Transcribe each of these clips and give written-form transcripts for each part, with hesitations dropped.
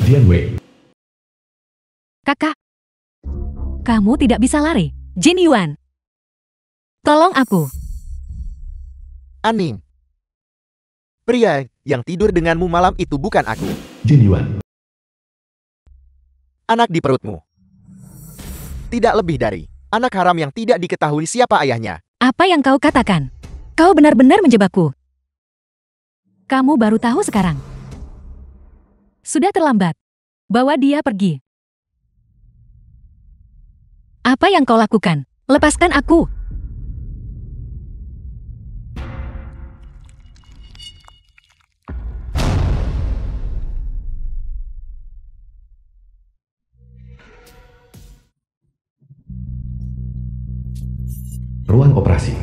Dian Wei. Kakak, kamu tidak bisa lari. Jin Yuan, tolong aku. Aning. Pria yang tidur denganmu malam itu bukan aku. Jin Yuan. Anak di perutmu. Tidak lebih dari anak haram yang tidak diketahui siapa ayahnya. Apa yang kau katakan? Kau benar-benar menjebakku. Kamu baru tahu sekarang. Sudah terlambat. Bawa dia pergi. Apa yang kau lakukan? Lepaskan aku. Ruang operasi.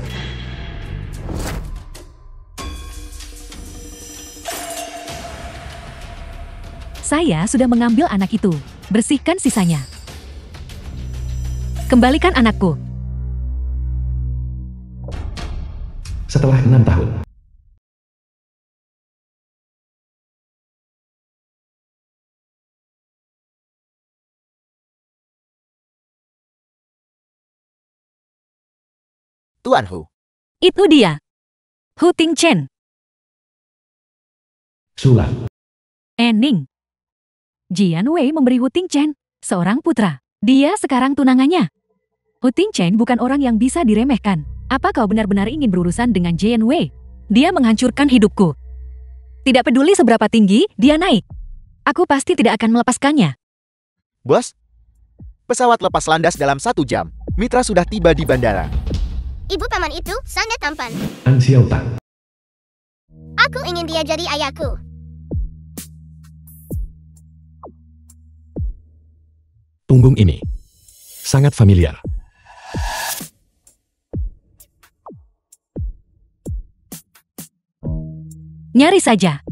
Saya sudah mengambil anak itu. Bersihkan sisanya. Kembalikan anakku. Setelah 6 tahun. Tuan Hu. Itu dia. Hu Tingchen. Sulap. Ening. Jian Wei memberi Hu Tingchen seorang putra. Dia sekarang tunangannya. Hu Tingchen bukan orang yang bisa diremehkan. Apa kau benar-benar ingin berurusan dengan Jian Wei? Dia menghancurkan hidupku. Tidak peduli seberapa tinggi dia naik. Aku pasti tidak akan melepaskannya. Bos. Pesawat lepas landas dalam 1 jam. Mitra sudah tiba di bandara. Ibu paman itu sangat tampan. An Xiao Tang. Aku ingin dia jadi ayahku. Punggung ini sangat familiar. Nyaris saja.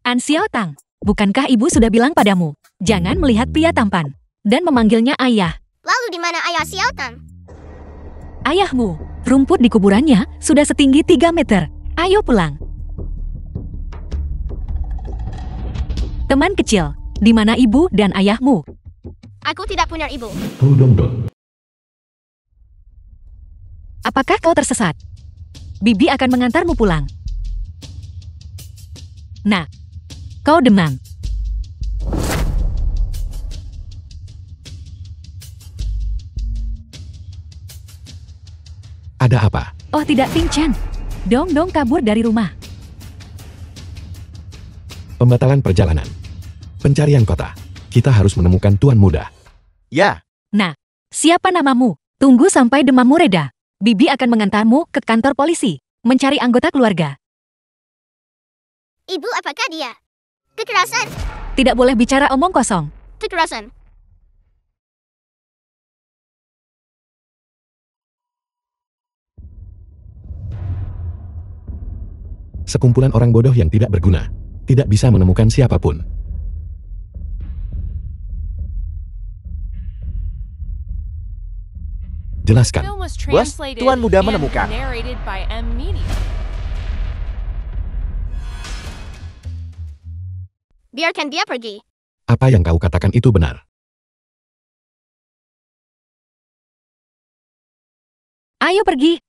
An Xiao Tang, bukankah ibu sudah bilang padamu, jangan melihat pria tampan dan memanggilnya ayah? Lalu di mana ayah Xiao Tang? Ayahmu, rumput di kuburannya sudah setinggi 3 meter. Ayo pulang. Teman kecil, di mana ibu dan ayahmu? Aku tidak punya ibu. Hu Dongdong. Apakah kau tersesat? Bibi akan mengantarmu pulang. Nah, kau demam. Ada apa? Oh tidak, Tingchen. Dong kabur dari rumah. Pembatalan perjalanan. Pencarian kota. Kita harus menemukan Tuan Muda. Ya. Nah, siapa namamu? Tunggu sampai demammu reda. Bibi akan mengantarmu ke kantor polisi, mencari anggota keluarga. Ibu, apakah dia? Kekerasan. Tidak boleh bicara omong kosong. Kekerasan. Sekumpulan orang bodoh yang tidak berguna. Tidak bisa menemukan siapapun. Jelaskan. Bos, Tuan Muda menemukan. Biarkan dia pergi. Apa yang kau katakan itu benar. Ayo pergi.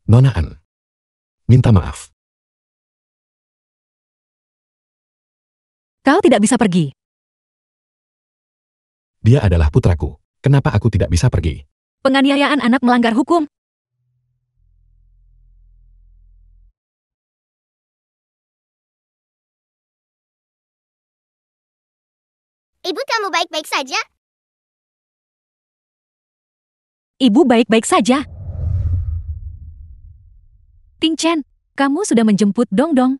Nona An. Minta maaf. Kau tidak bisa pergi. Dia adalah putraku. Kenapa aku tidak bisa pergi? Penganiayaan anak melanggar hukum. Ibu, kamu baik-baik saja? Ibu baik-baik saja. Tingchen, kamu sudah menjemput Dongdong.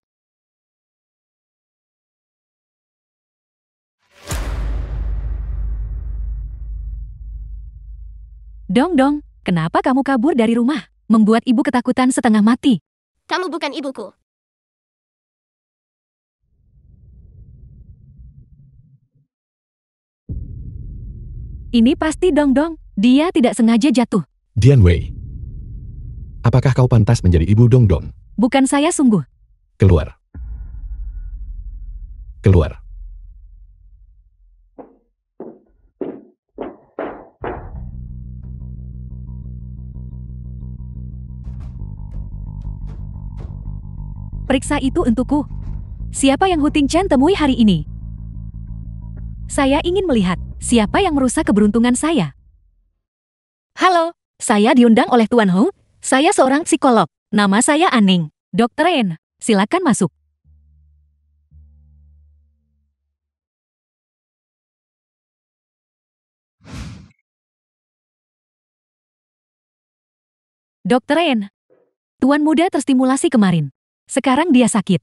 Dongdong, kenapa kamu kabur dari rumah? Membuat ibu ketakutan setengah mati. Kamu bukan ibuku. Ini pasti Dongdong. Dia tidak sengaja jatuh. Dian Wei. Apakah kau pantas menjadi ibu Dongdong? Bukan saya sungguh. Keluar. Keluar. Periksa itu untukku. Siapa yang Hu Tingchen temui hari ini? Saya ingin melihat siapa yang merusak keberuntungan saya. Halo, saya diundang oleh Tuan Hu. Saya seorang psikolog. Nama saya Aning. Dr. Ren, silakan masuk. Dr. Ren, Tuan muda terstimulasi kemarin. Sekarang dia sakit.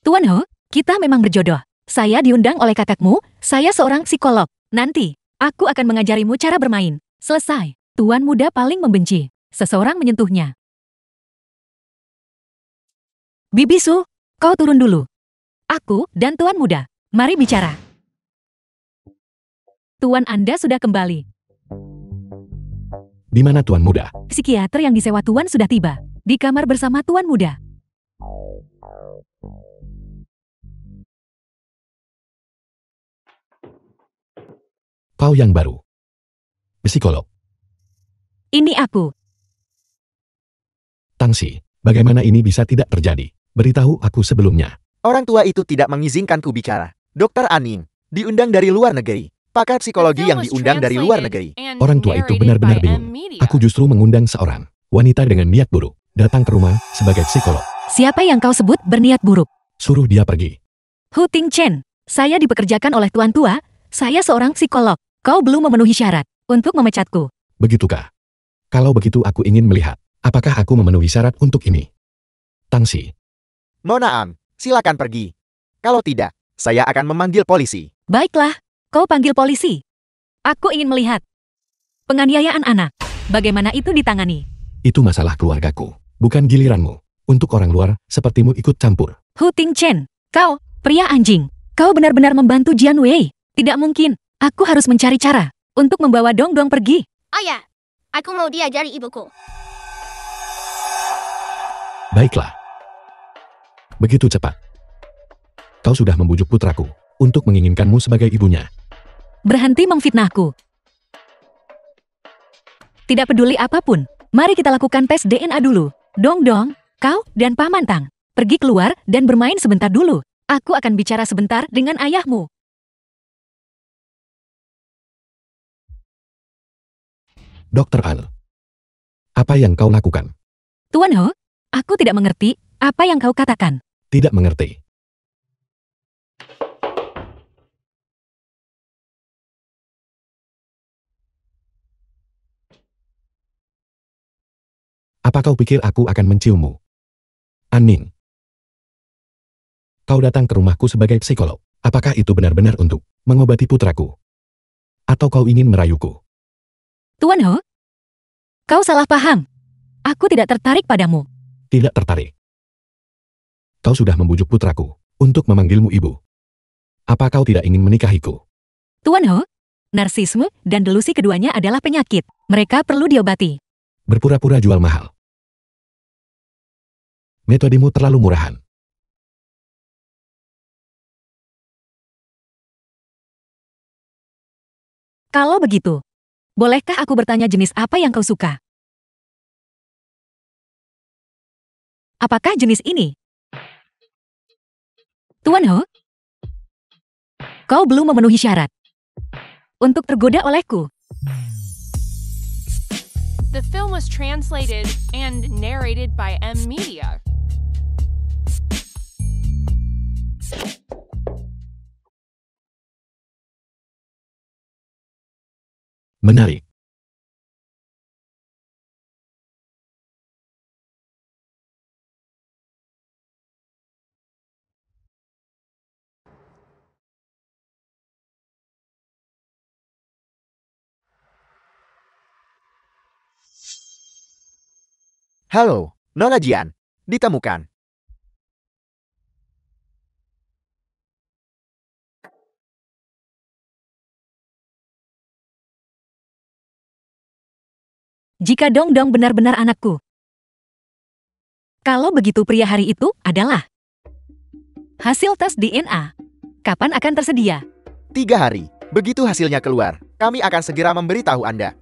Tuan He, kita memang berjodoh. Saya diundang oleh kakakmu, saya seorang psikolog. Nanti, aku akan mengajarimu cara bermain. Selesai. Tuan muda paling membenci seseorang menyentuhnya. Bibisu, kau turun dulu. Aku dan Tuan muda, mari bicara. Tuan Anda sudah kembali. Di mana Tuan Muda? Psikiater yang disewa Tuan sudah tiba. Di kamar bersama Tuan muda. Kau yang baru. Psikolog. Ini aku. Tangsi, bagaimana ini bisa tidak terjadi? Beritahu aku sebelumnya. Orang tua itu tidak mengizinkanku bicara. Dr. Aning, diundang dari luar negeri. Pakar psikologi yang diundang dari luar negeri. Orang tua itu benar-benar bingung. Aku justru mengundang seorang wanita dengan niat buruk datang ke rumah sebagai psikolog. Siapa yang kau sebut berniat buruk? Suruh dia pergi. Hu Tingchen, saya dipekerjakan oleh Tuan tua. Saya seorang psikolog. Kau belum memenuhi syarat untuk memecatku. Begitukah? Kalau begitu aku ingin melihat apakah aku memenuhi syarat untuk ini. Tangsi, Monaan, silakan pergi. Kalau tidak, saya akan memanggil polisi. Baiklah, kau panggil polisi. Aku ingin melihat penganiayaan anak. Bagaimana itu ditangani? itu masalah keluargaku, bukan giliranmu. Untuk orang luar sepertimu ikut campur. Hu Tingchen, kau, pria anjing. Kau benar-benar membantu Jian Wei. Tidak mungkin. Aku harus mencari cara untuk membawa Dong Dong pergi. Ayah, aku mau diajari ibuku. Baiklah. Begitu cepat. Kau sudah membujuk putraku untuk menginginkanmu sebagai ibunya. Berhenti memfitnahku. Tidak peduli apapun, mari kita lakukan tes DNA dulu. Dong Dong, kau dan Paman Tang, pergi keluar dan bermain sebentar dulu. Aku akan bicara sebentar dengan ayahmu. Dokter Al, apa yang kau lakukan? Tuan He, aku tidak mengerti apa yang kau katakan. Tidak mengerti. Apa kau pikir aku akan menciummu? Aning. Kau datang ke rumahku sebagai psikolog. Apakah itu benar-benar untuk mengobati putraku? Atau kau ingin merayuku? Tuan He, kau salah paham. Aku tidak tertarik padamu. Tidak tertarik. Kau sudah membujuk putraku untuk memanggilmu ibu. Apa kau tidak ingin menikahiku? Tuan He, narsisme dan delusi keduanya adalah penyakit. Mereka perlu diobati. Berpura-pura jual mahal. Metodemu terlalu murahan. Kalau begitu, bolehkah aku bertanya jenis apa yang kau suka? Apakah jenis ini? Tuan He, kau belum memenuhi syarat untuk tergoda olehku. The film was translated and narrated by M Media. Menarik. Halo, Nona Jian. Ditemukan. jika Dongdong benar-benar anakku. Kalau begitu pria hari itu adalah hasil tes DNA. Kapan akan tersedia? 3 hari. Begitu hasilnya keluar, kami akan segera memberitahu Anda.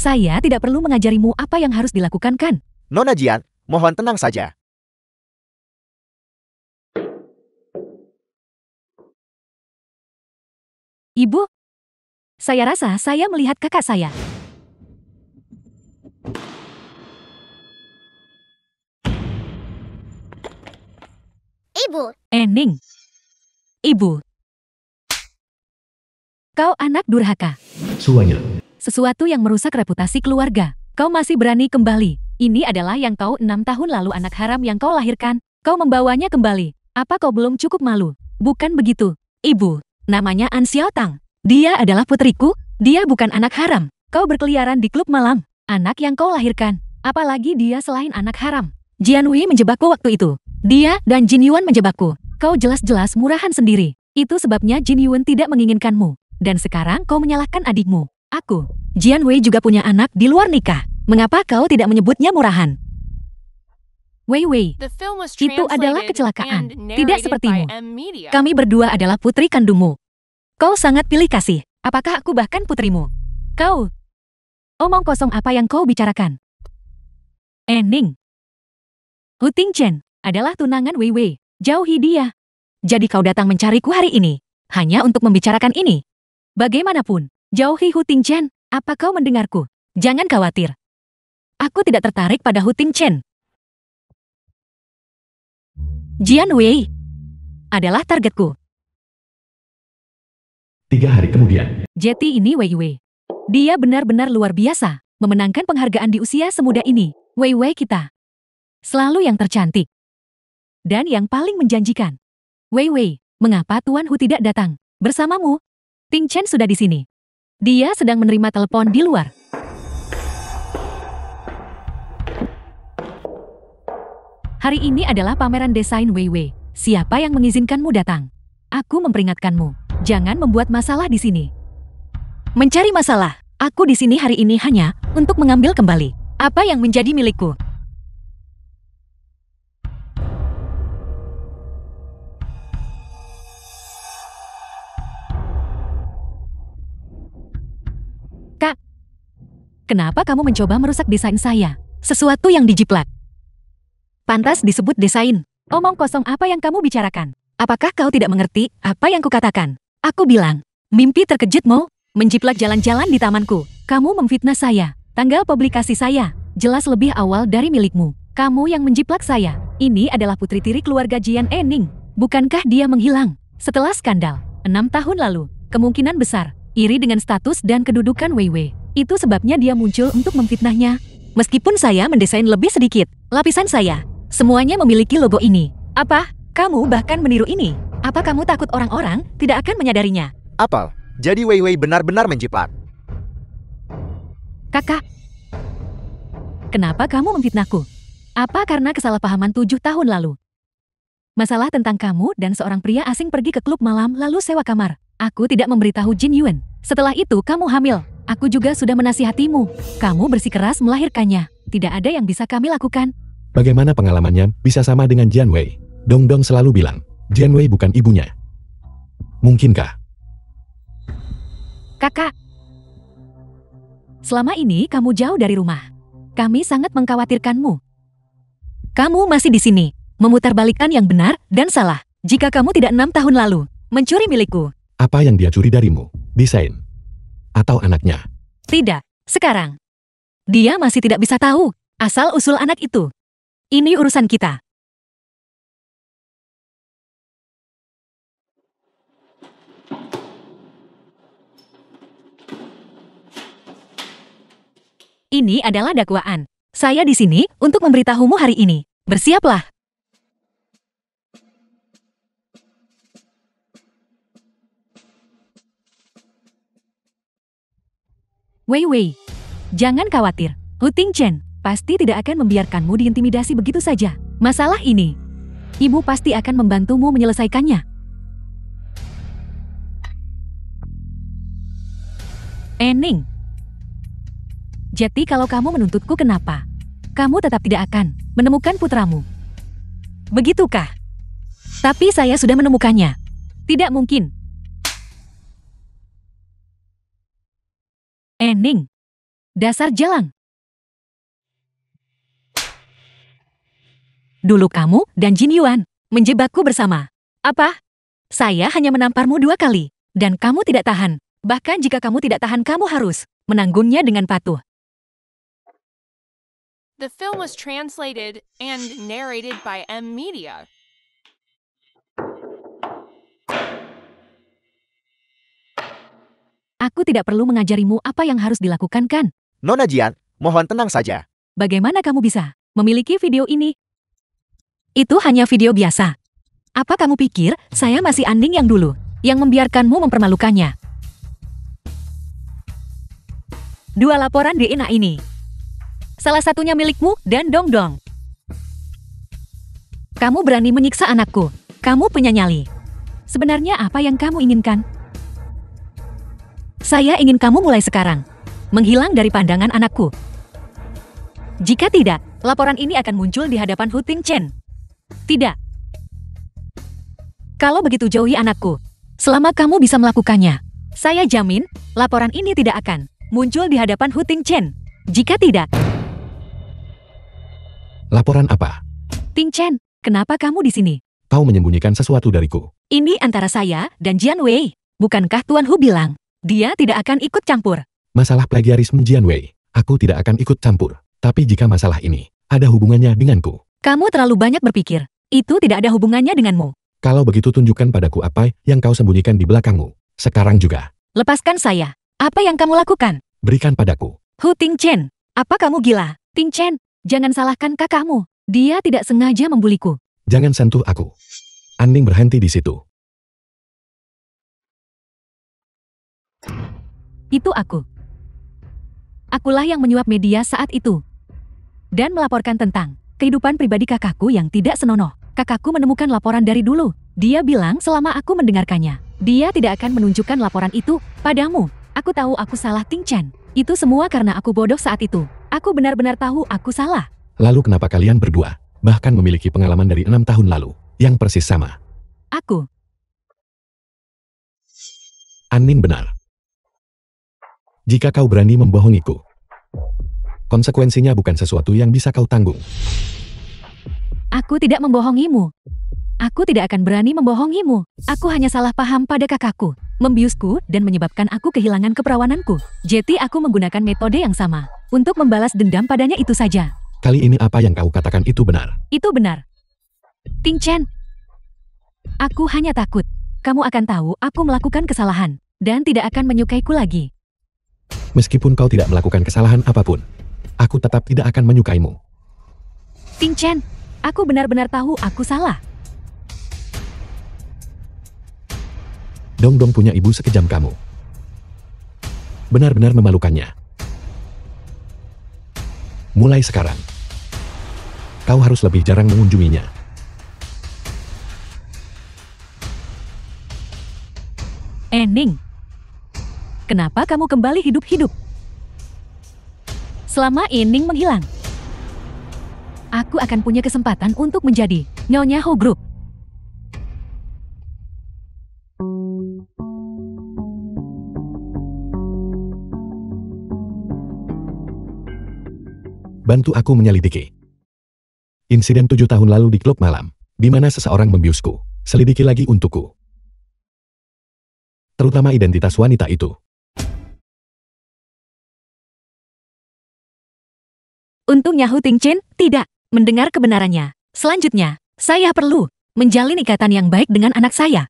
Saya tidak perlu mengajarimu apa yang harus dilakukan, kan? Nona Jian, mohon tenang saja. Ibu, saya rasa saya melihat kakak saya. Ibu, Ning. Ibu. Kau anak durhaka. Suanya. Sesuatu yang merusak reputasi keluarga. Kau masih berani kembali. Ini adalah yang kau 6 tahun lalu anak haram yang kau lahirkan. Kau membawanya kembali. Apa kau belum cukup malu? Bukan begitu, Ibu. Namanya An Xiaotang. Dia adalah putriku. Dia bukan anak haram. Kau berkeliaran di klub malam. Anak yang kau lahirkan. Apalagi dia selain anak haram. Jian Wei menjebakku waktu itu. Dia dan Jin Yuan menjebakku. Kau jelas-jelas murahan sendiri. Itu sebabnya Jin Yuan tidak menginginkanmu. Dan sekarang kau menyalahkan adikmu. Aku, Jian Wei juga punya anak di luar nikah. Mengapa kau tidak menyebutnya murahan? Wei, The film was itu adalah translated kecelakaan. and Tidak narrated sepertimu. by M Media. Kami berdua adalah putri kandungmu. Kau sangat pilih kasih. Apakah aku bahkan putrimu? Kau. Omong kosong apa yang kau bicarakan? Ning. Hu Tingchen adalah tunangan Wei. Jauhi dia. Jadi kau datang mencariku hari ini. Hanya untuk membicarakan ini. Bagaimanapun, jauhi Hu Tingchen. Apa kau mendengarku? Jangan khawatir. Aku tidak tertarik pada Hu Tingchen. Jian Wei adalah targetku. 3 hari kemudian. Jeti ini Wei. Dia benar-benar luar biasa, memenangkan penghargaan di usia semuda ini. Wei kita. Selalu yang tercantik. Dan yang paling menjanjikan. Wei, mengapa Tuan Hu tidak datang? Bersamamu. Ting Chen sudah di sini. Dia sedang menerima telepon di luar. Hari ini adalah pameran desain Wei. Siapa yang mengizinkanmu datang? Aku memperingatkanmu. Jangan membuat masalah di sini. Mencari masalah. Aku di sini hari ini hanya untuk mengambil kembali apa yang menjadi milikku. Kak, kenapa kamu mencoba merusak desain saya? Sesuatu yang dijiplak. Pantas disebut desain. Omong kosong apa yang kamu bicarakan? Apakah kau tidak mengerti apa yang kukatakan? Aku bilang, mimpi terkejutmu, menjiplak jalan-jalan di tamanku. Kamu memfitnah saya. Tanggal publikasi saya, jelas lebih awal dari milikmu. Kamu yang menjiplak saya. Ini adalah putri tiri keluarga Jian Ning. Bukankah dia menghilang? Setelah skandal, 6 tahun lalu, kemungkinan besar, iri dengan status dan kedudukan Wei. Itu sebabnya dia muncul untuk memfitnahnya. Meskipun saya mendesain lebih sedikit, lapisan saya, semuanya memiliki logo ini. Apa? Kamu bahkan meniru ini? Apa kamu takut orang-orang tidak akan menyadarinya? Apal, jadi Wei benar-benar menjiplak. Kakak, kenapa kamu memfitnahku? Apa karena kesalahpahaman 7 tahun lalu? Masalah tentang kamu dan seorang pria asing pergi ke klub malam lalu sewa kamar. Aku tidak memberitahu Jin Yuan. Setelah itu kamu hamil. Aku juga sudah menasihatimu. Kamu bersikeras melahirkannya. Tidak ada yang bisa kami lakukan. Bagaimana pengalamannya bisa sama dengan Jian Wei? Dongdong selalu bilang, Jian Wei bukan ibunya. Mungkinkah? Kakak, selama ini kamu jauh dari rumah. Kami sangat mengkhawatirkanmu. Kamu masih di sini, memutarbalikkan yang benar dan salah. Jika kamu tidak 6 tahun lalu mencuri milikku. Apa yang dia curi darimu? Desain? Atau anaknya? Tidak, sekarang. Dia masih tidak bisa tahu asal-usul anak itu. Ini urusan kita. Ini adalah dakwaan. Saya di sini untuk memberitahumu hari ini. Bersiaplah. Wei Wei, jangan khawatir. Hu Tingchen pasti tidak akan membiarkanmu diintimidasi begitu saja. Masalah ini, ibu pasti akan membantumu menyelesaikannya. Enning. Jadi kalau kamu menuntutku kenapa? Kamu tetap tidak akan menemukan putramu. Begitukah? Tapi saya sudah menemukannya. Tidak mungkin. Enning. Dasar jalang. Dulu kamu dan Jin Yuan menjebakku bersama. Apa? Saya hanya menamparmu 2 kali. Dan kamu tidak tahan. Bahkan jika kamu tidak tahan, kamu harus menanggungnya dengan patuh. The film was translated and narrated by M Media. Aku tidak perlu mengajarimu apa yang harus dilakukan, kan? Nona Jian, mohon tenang saja. Bagaimana kamu bisa memiliki video ini? Itu hanya video biasa. Apa kamu pikir saya masih Anding yang dulu, yang membiarkanmu mempermalukannya? 2 laporan DNA ini. Salah satunya milikmu dan Dong Dong. Kamu berani menyiksa anakku. Kamu penyanyali. Sebenarnya apa yang kamu inginkan? Saya ingin kamu mulai sekarang menghilang dari pandangan anakku. Jika tidak, laporan ini akan muncul di hadapan Hu Tingchen. Tidak. Kalau begitu jauhi anakku, selama kamu bisa melakukannya, saya jamin laporan ini tidak akan muncul di hadapan Hu Tingchen. Jika tidak... Laporan apa? Tingchen, kenapa kamu di sini? Kau menyembunyikan sesuatu dariku. Ini antara saya dan Jian Wei. Bukankah Tuan Hu bilang, dia tidak akan ikut campur? Masalah plagiarisme Jian Wei, aku tidak akan ikut campur. Tapi jika masalah ini ada hubungannya denganku. Kamu terlalu banyak berpikir. Itu tidak ada hubungannya denganmu. Kalau begitu tunjukkan padaku apa yang kau sembunyikan di belakangmu. Sekarang juga. Lepaskan saya. Apa yang kamu lakukan? Berikan padaku. Hu Tingchen, apa kamu gila? Tingchen, jangan salahkan kakakmu. Dia tidak sengaja membuliku. Jangan sentuh aku. Anding berhenti di situ. Itu aku. Akulah yang menyuap media saat itu. Dan melaporkan tentang kehidupan pribadi kakakku yang tidak senonoh. Kakakku menemukan laporan dari dulu. Dia bilang selama aku mendengarkannya, dia tidak akan menunjukkan laporan itu padamu. Aku tahu aku salah, Tingchen. Itu semua karena aku bodoh saat itu. Aku benar-benar tahu aku salah. Lalu kenapa kalian berdua bahkan memiliki pengalaman dari 6 tahun lalu yang persis sama? Aku. Anding benar. Jika kau berani membohongiku, konsekuensinya bukan sesuatu yang bisa kau tanggung. Aku tidak membohongimu. Aku tidak akan berani membohongimu. Aku hanya salah paham pada kakakku, membiusku dan menyebabkan aku kehilangan keperawananku. Jadi aku menggunakan metode yang sama untuk membalas dendam padanya, itu saja. Kali ini apa yang kau katakan itu benar. Itu benar. Tingchen, aku hanya takut kamu akan tahu aku melakukan kesalahan dan tidak akan menyukaiku lagi. Meskipun kau tidak melakukan kesalahan apapun, aku tetap tidak akan menyukaimu. Tingchen, aku benar-benar tahu aku salah. Dong Dong punya ibu sekejam kamu. Benar-benar memalukannya. Mulai sekarang, kau harus lebih jarang mengunjunginya. Enning, kenapa kamu kembali hidup-hidup? Selama Enning menghilang, aku akan punya kesempatan untuk menjadi Nyonya Ho Group. Bantu aku menyelidiki insiden 7 tahun lalu di klub malam, di mana seseorang membiusku. Selidiki lagi untukku. Terutama identitas wanita itu. Untungnya Hu Tingchen tidak mendengar kebenarannya. Selanjutnya, saya perlu menjalin ikatan yang baik dengan anak saya.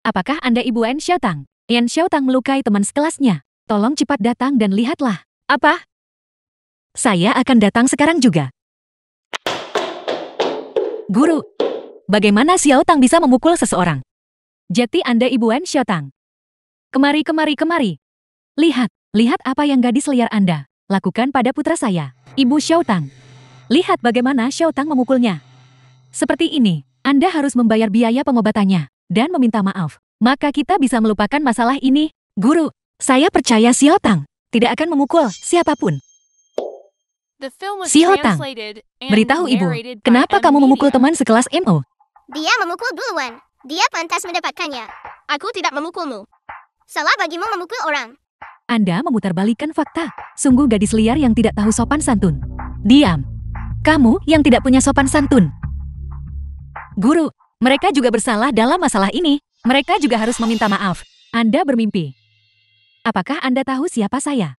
Apakah Anda Ibu Yen Xiaotang? Yen Xiaotang melukai teman sekelasnya. Tolong cepat datang dan lihatlah. Apa? Saya akan datang sekarang juga. Guru, bagaimana Xiaotang bisa memukul seseorang? Jadi Anda Ibu Yen Xiaotang. Kemari. Lihat apa yang gadis liar Anda lakukan pada putra saya, Ibu Xiaotang. Lihat bagaimana Xiaotang memukulnya. Seperti ini, Anda harus membayar biaya pengobatannya dan meminta maaf. Maka kita bisa melupakan masalah ini. Guru, saya percaya Xiaotang tidak akan memukul siapapun. The film was Xiaotang, translated and beritahu ibu, narrated by kenapa M kamu memukul Media. teman sekelas MO? Dia memukul duluan. Dia pantas mendapatkannya. Aku tidak memukulmu. Salah bagimu memukul orang. Anda memutarbalikkan fakta. Sungguh gadis liar yang tidak tahu sopan santun. Diam. Kamu yang tidak punya sopan santun. Guru, mereka juga bersalah dalam masalah ini. Mereka juga harus meminta maaf. Anda bermimpi. Apakah Anda tahu siapa saya?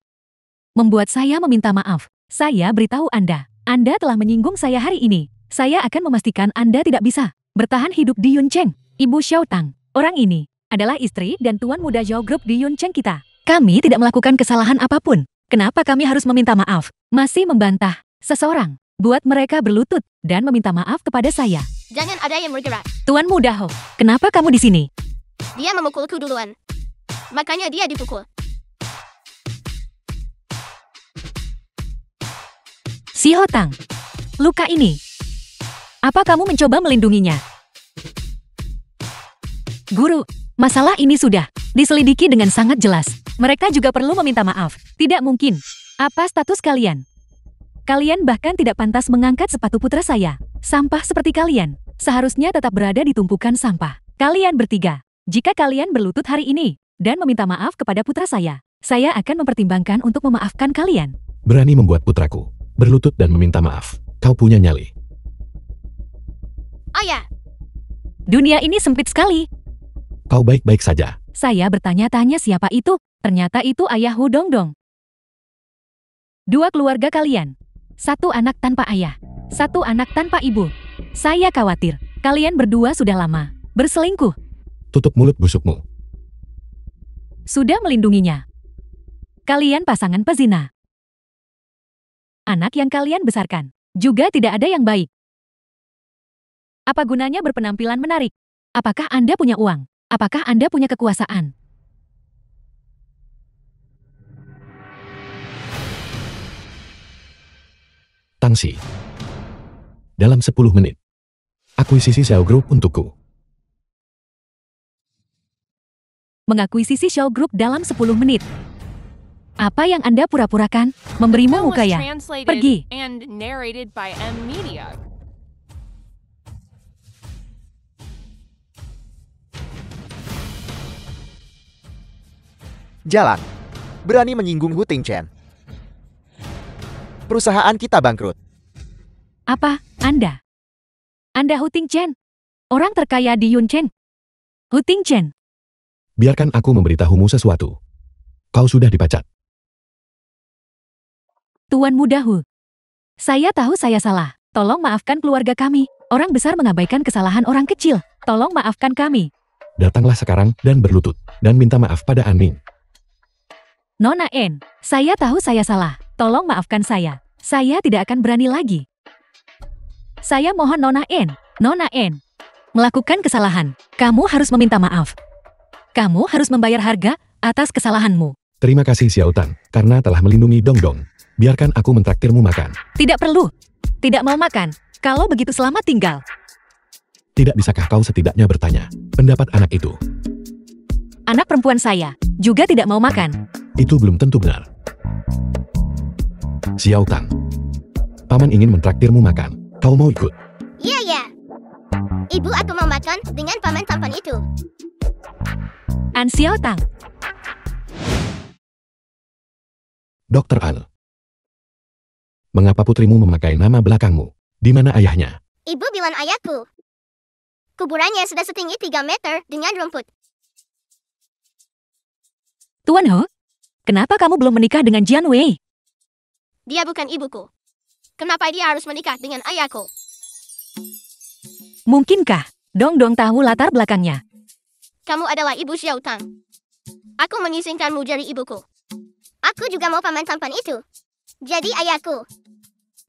Membuat saya meminta maaf. Saya beritahu Anda telah menyinggung saya hari ini. Saya akan memastikan Anda tidak bisa bertahan hidup di Yuncheng. Ibu Xiaotang, orang ini adalah istri dan tuan muda Zhao Group di Yuncheng kita. Kami tidak melakukan kesalahan apapun. Kenapa kami harus meminta maaf? Masih membantah seseorang. Buat mereka berlutut dan meminta maaf kepada saya. Jangan ada yang bergerak. Tuan muda Ho, kenapa kamu di sini? Dia memukulku duluan. Makanya dia dipukul. Xiaotang, luka ini. Apa kamu mencoba melindunginya? Guru, masalah ini sudah diselidiki dengan sangat jelas. Mereka juga perlu meminta maaf. Tidak mungkin. Apa status kalian? Kalian bahkan tidak pantas mengangkat sepatu putra saya. Sampah seperti kalian seharusnya tetap berada di tumpukan sampah. Kalian bertiga, jika kalian berlutut hari ini dan meminta maaf kepada putra saya akan mempertimbangkan untuk memaafkan kalian. Berani membuat putraku berlutut dan meminta maaf. Kau punya nyali. Ayah, Dunia ini sempit sekali. Kau baik-baik saja. Saya bertanya-tanya siapa itu. Ternyata itu ayah Hu Dongdong. Dua keluarga kalian. Satu anak tanpa ayah. Satu anak tanpa ibu. Saya khawatir kalian berdua sudah lama berselingkuh. Tutup mulut busukmu. Sudah melindunginya. Kalian pasangan pezina. Anak yang kalian besarkan juga tidak ada yang baik. Apa gunanya berpenampilan menarik? Apakah Anda punya uang? Apakah Anda punya kekuasaan? Tangsi. Dalam 10 menit. Akuisisi Xiao Group untukku. Mengakuisisi Xiao Group dalam 10 menit. Apa yang Anda pura-purakan? Memberimu Film was muka ya? translated Pergi. and narrated by M Media. Jalan. Berani menyinggung Hu Tingchen. Perusahaan kita bangkrut. Apa? Anda? Anda Hu Tingchen? Orang terkaya di Yuncheng? Hu Tingchen? Biarkan aku memberitahumu sesuatu. Kau sudah dipecat. Tuan muda Hu. Saya tahu saya salah. Tolong maafkan keluarga kami. Orang besar mengabaikan kesalahan orang kecil. Tolong maafkan kami. Datanglah sekarang dan berlutut. Dan minta maaf pada Aning. Nona En, saya tahu saya salah. Tolong maafkan saya. Saya tidak akan berani lagi. Saya mohon Nona En. Nona En. Melakukan kesalahan. Kamu harus meminta maaf. Kamu harus membayar harga atas kesalahanmu. Terima kasih Xiaotang, karena telah melindungi Dongdong. Biarkan aku mentraktirmu makan. Tidak perlu. Tidak mau makan. Kalau begitu selamat tinggal. Tidak bisakah kau setidaknya bertanya pendapat anak itu? Anak perempuan saya juga tidak mau makan. Itu belum tentu benar. Xiaotang, paman ingin mentraktirmu makan. Kau mau ikut? iya ya. Ibu aku mau makan dengan paman tampan itu. An Xiaotang. Dokter An. Mengapa putrimu memakai nama belakangmu? Di mana ayahnya? Ibu bilang ayahku. Kuburannya sudah setinggi 3 meter dengan rumput. Tuan He, kenapa kamu belum menikah dengan Jian Wei? Dia bukan ibuku. Kenapa dia harus menikah dengan ayahku? Mungkinkah Dongdong tahu latar belakangnya? Kamu adalah ibu Xiaotang. Aku mengizinkanmu jadi ibuku. Aku juga mau paman tampan itu. Jadi ayahku.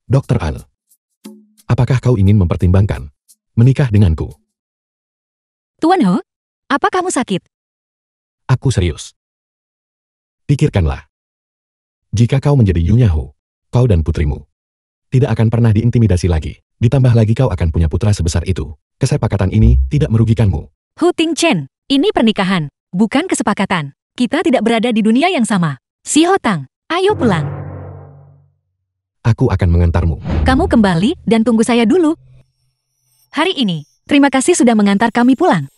Dokter An. Apakah kau ingin mempertimbangkan menikah denganku? Tuan He, apa kamu sakit? Aku serius. Pikirkanlah. Jika kau menjadi Yunyahu, kau dan putrimu tidak akan pernah diintimidasi lagi. Ditambah lagi kau akan punya putra sebesar itu. Kesepakatan ini tidak merugikanmu. Hu Tingchen, ini pernikahan, bukan kesepakatan. Kita tidak berada di dunia yang sama. Si Hotang, ayo pulang. Aku akan mengantarmu. Kamu kembali dan tunggu saya dulu. Hari ini, terima kasih sudah mengantar kami pulang.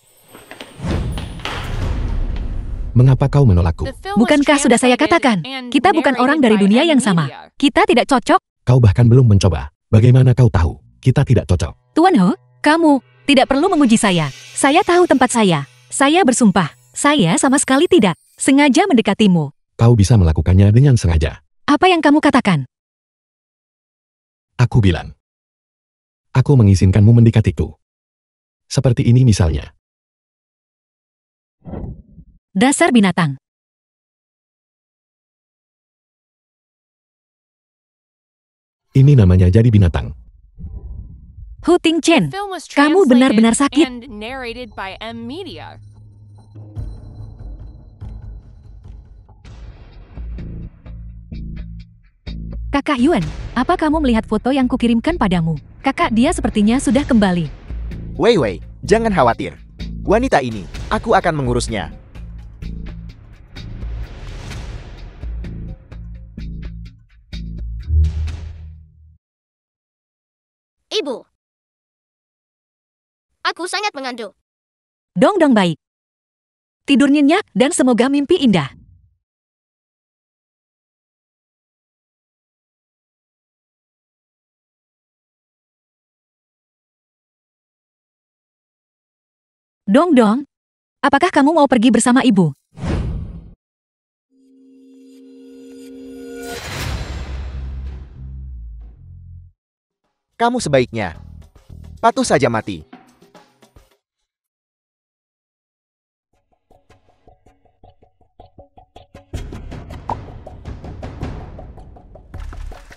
Mengapa kau menolakku? The film was Bukankah sudah saya translated katakan, and kita bukan orang narrated dari by dunia M yang sama. Media. Kita tidak cocok. Kau bahkan belum mencoba. Bagaimana kau tahu? Kita tidak cocok. Tuan He, kamu tidak perlu menguji saya. Saya tahu tempat saya. Saya bersumpah, saya sama sekali tidak sengaja mendekatimu. Kau bisa melakukannya dengan sengaja. Apa yang kamu katakan? Aku bilang. Aku mengizinkanmu mendekatiku. Seperti ini misalnya. Dasar binatang. Ini namanya jadi binatang. Hu Tingchen, The film was kamu translated benar-benar sakit. and narrated by M Media. Kakak Yuan, apa kamu melihat foto yang kukirimkan padamu? Kakak dia sepertinya sudah kembali. Wei Wei, jangan khawatir. Wanita ini, aku akan mengurusnya. Ibu. Aku sangat mengandung. Dong baik. Tidur nyenyak dan semoga mimpi indah. Dong, apakah kamu mau pergi bersama ibu? Kamu sebaiknya patuh saja mati.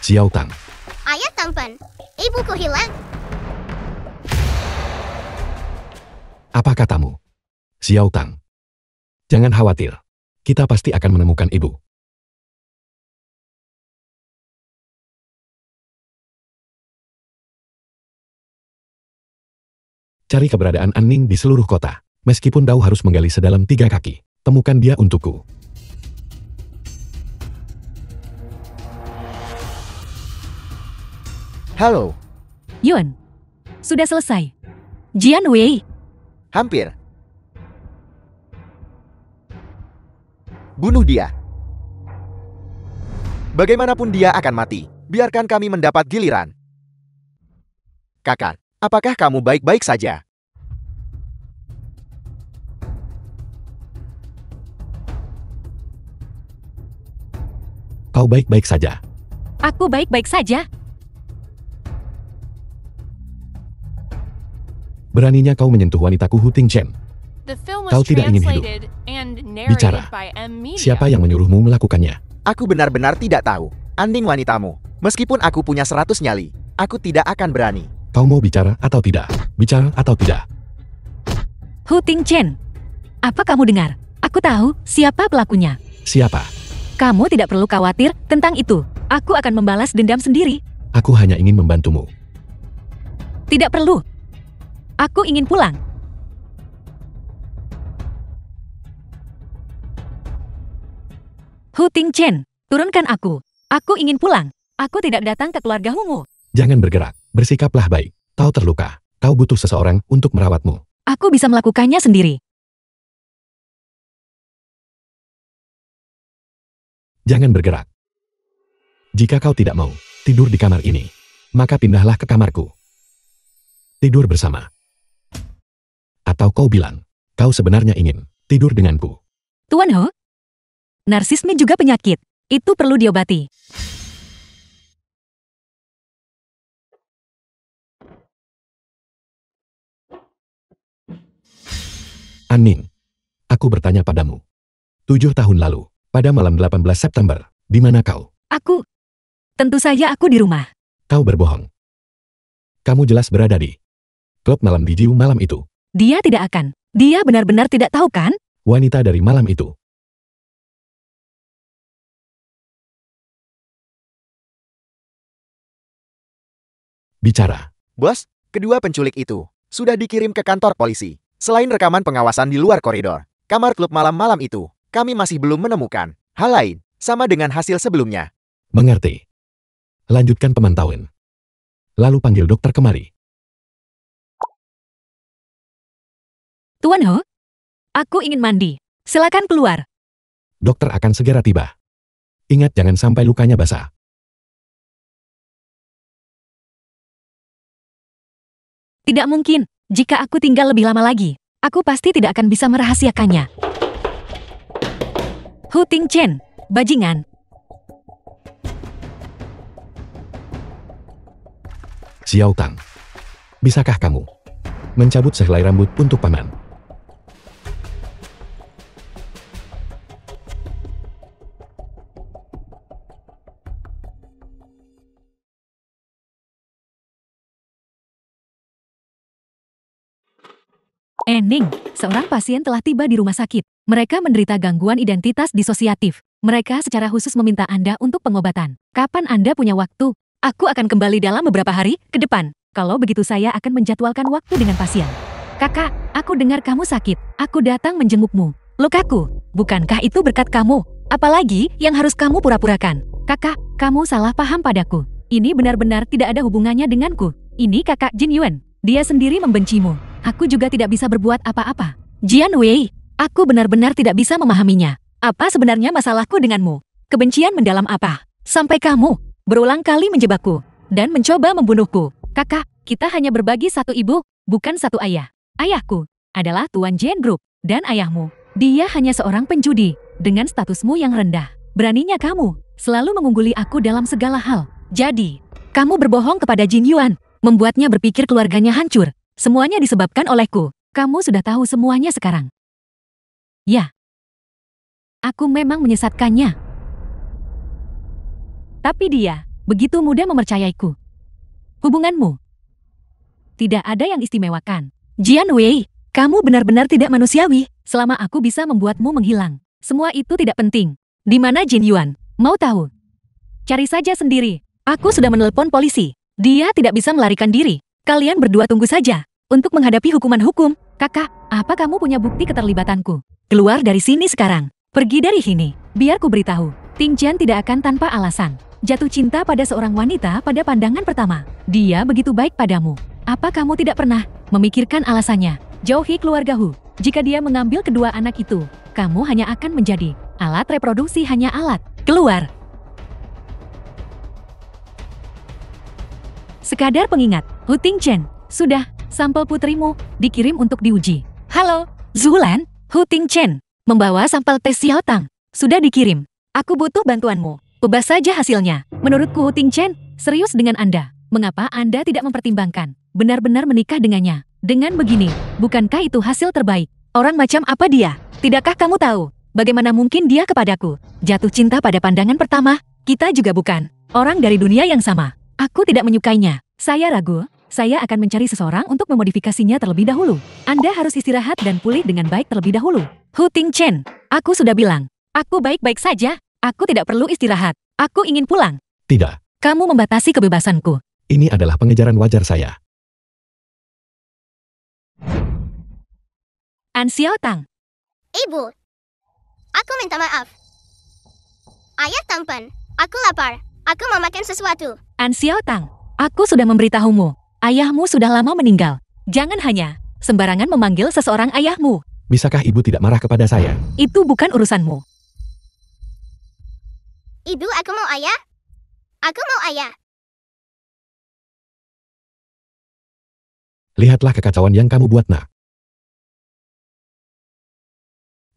Xiao Tang. Ayah tampan. Ibuku hilang. Apa katamu? Xiao Tang. Jangan khawatir. Kita pasti akan menemukan ibu. Cari keberadaan Anning di seluruh kota. Meskipun Dao harus menggali sedalam 3 kaki. Temukan dia untukku. Halo, Yuan, sudah selesai. Jian Wei, hampir. Bunuh dia. Bagaimanapun dia akan mati. Biarkan kami mendapat giliran. Kakak, apakah kamu baik-baik saja? Kau baik-baik saja. aku baik-baik saja. Beraninya kau menyentuh wanitaku Hu Tingchen. The film Kau was tidak ingin hidup. translated and narrated Bicara. by M Media. Siapa yang menyuruhmu melakukannya? Aku benar-benar tidak tahu. Anding wanitamu. Meskipun aku punya 100 nyali, aku tidak akan berani. Kau mau bicara atau tidak? Bicara atau tidak? Hu Tingchen, apa kamu dengar? Aku tahu siapa pelakunya. Siapa? Kamu tidak perlu khawatir tentang itu. Aku akan membalas dendam sendiri. Aku hanya ingin membantumu. Tidak perlu. Aku ingin pulang. Hu Tingchen, turunkan aku. Aku ingin pulang. Aku tidak datang ke keluarga Hungu. Jangan bergerak. Bersikaplah baik. Kau terluka. Kau butuh seseorang untuk merawatmu. Aku bisa melakukannya sendiri. Jangan bergerak. Jika kau tidak mau tidur di kamar ini, maka pindahlah ke kamarku. Tidur bersama. Atau kau bilang, kau sebenarnya ingin tidur denganku. Tuan He, narsisme juga penyakit. Itu perlu diobati. Anning, aku bertanya padamu. 7 tahun lalu, pada malam 18 September, di mana kau? Tentu saja aku di rumah. Kau berbohong. Kamu jelas berada di klub malam di Jiu malam itu. Dia tidak akan. Dia benar-benar tidak tahu kan? Wanita dari malam itu. Bicara. Bos, kedua penculik itu sudah dikirim ke kantor polisi. Selain rekaman pengawasan di luar koridor, kamar klub malam-malam itu, kami masih belum menemukan hal lain, sama dengan hasil sebelumnya. Mengerti. Lanjutkan pemantauan. Lalu panggil dokter kemari. Tuan Ho, aku ingin mandi. Silakan keluar. Dokter akan segera tiba. Ingat jangan sampai lukanya basah. Tidak mungkin. Jika aku tinggal lebih lama lagi, aku pasti tidak akan bisa merahasiakannya. Hu Tingchen, bajingan. Xiao Tang. Bisakah kamu mencabut sehelai rambut untuk paman? Ning, seorang pasien telah tiba di rumah sakit. Mereka menderita gangguan identitas disosiatif. Mereka secara khusus meminta Anda untuk pengobatan. Kapan Anda punya waktu? Aku akan kembali dalam beberapa hari ke depan. Kalau begitu saya akan menjadwalkan waktu dengan pasien. Kakak, aku dengar kamu sakit. Aku datang menjengukmu. Lukaku, bukankah itu berkat kamu? Apalagi yang harus kamu pura-purakan? Kakak, kamu salah paham padaku. Ini benar-benar tidak ada hubungannya denganku. Ini kakak Jin Yuan. Dia sendiri membencimu. Aku juga tidak bisa berbuat apa-apa. Jian Wei, aku benar-benar tidak bisa memahaminya. Apa sebenarnya masalahku denganmu? Kebencian mendalam apa? Sampai kamu berulang kali menjebakku dan mencoba membunuhku. Kakak, kita hanya berbagi satu ibu, bukan satu ayah. Ayahku adalah Tuan Jian Group dan ayahmu. Dia hanya seorang penjudi dengan statusmu yang rendah. Beraninya kamu selalu mengungguli aku dalam segala hal. Jadi, kamu berbohong kepada Jin Yuan, membuatnya berpikir keluarganya hancur. Semuanya disebabkan olehku. Kamu sudah tahu semuanya sekarang. Ya. Aku memang menyesatkannya. Tapi dia begitu mudah mempercayaiku. Hubunganmu tidak ada yang istimewakan. Jian Wei, kamu benar-benar tidak manusiawi. Selama aku bisa membuatmu menghilang, semua itu tidak penting. Di mana Jin Yuan? Mau tahu? Cari saja sendiri. Aku sudah menelpon polisi. Dia tidak bisa melarikan diri. Kalian berdua tunggu saja untuk menghadapi hukuman hukum. Kakak, apa kamu punya bukti keterlibatanku? Keluar dari sini sekarang. Pergi dari sini. Biar ku beritahu. Ting Jian tidak akan tanpa alasan jatuh cinta pada seorang wanita pada pandangan pertama. Dia begitu baik padamu. Apa kamu tidak pernah memikirkan alasannya? Jauhi keluarga Hu. Jika dia mengambil kedua anak itu, kamu hanya akan menjadi alat reproduksi, hanya alat. Keluar. Sekadar pengingat, Hu Tingchen, sudah, sampel putrimu dikirim untuk diuji. Halo, Zulan, Hu Tingchen, membawa sampel tes Xiao Tang. Sudah dikirim. Aku butuh bantuanmu. Ubah saja hasilnya. Menurutku Hu Tingchen, serius dengan Anda. Mengapa Anda tidak mempertimbangkan benar-benar menikah dengannya? Dengan begini, bukankah itu hasil terbaik? Orang macam apa dia? Tidakkah kamu tahu bagaimana mungkin dia kepadaku? Jatuh cinta pada pandangan pertama, kita juga bukan orang dari dunia yang sama. Aku tidak menyukainya. Saya ragu. Saya akan mencari seseorang untuk memodifikasinya terlebih dahulu. Anda harus istirahat dan pulih dengan baik terlebih dahulu. Hu Tingchen, aku sudah bilang, aku baik-baik saja. Aku tidak perlu istirahat. Aku ingin pulang. Tidak. Kamu membatasi kebebasanku. Ini adalah pengejaran wajar saya. An Xiao Tang. Ibu, aku minta maaf. Ayah tampan, aku lapar. Aku mau makan sesuatu. An Xiao Tang, aku sudah memberitahumu. Ayahmu sudah lama meninggal. Jangan hanya sembarangan memanggil seseorang ayahmu. Bisakah ibu tidak marah kepada saya? Itu bukan urusanmu. Ibu, aku mau ayah. Aku mau ayah. Lihatlah kekacauan yang kamu buat, nak.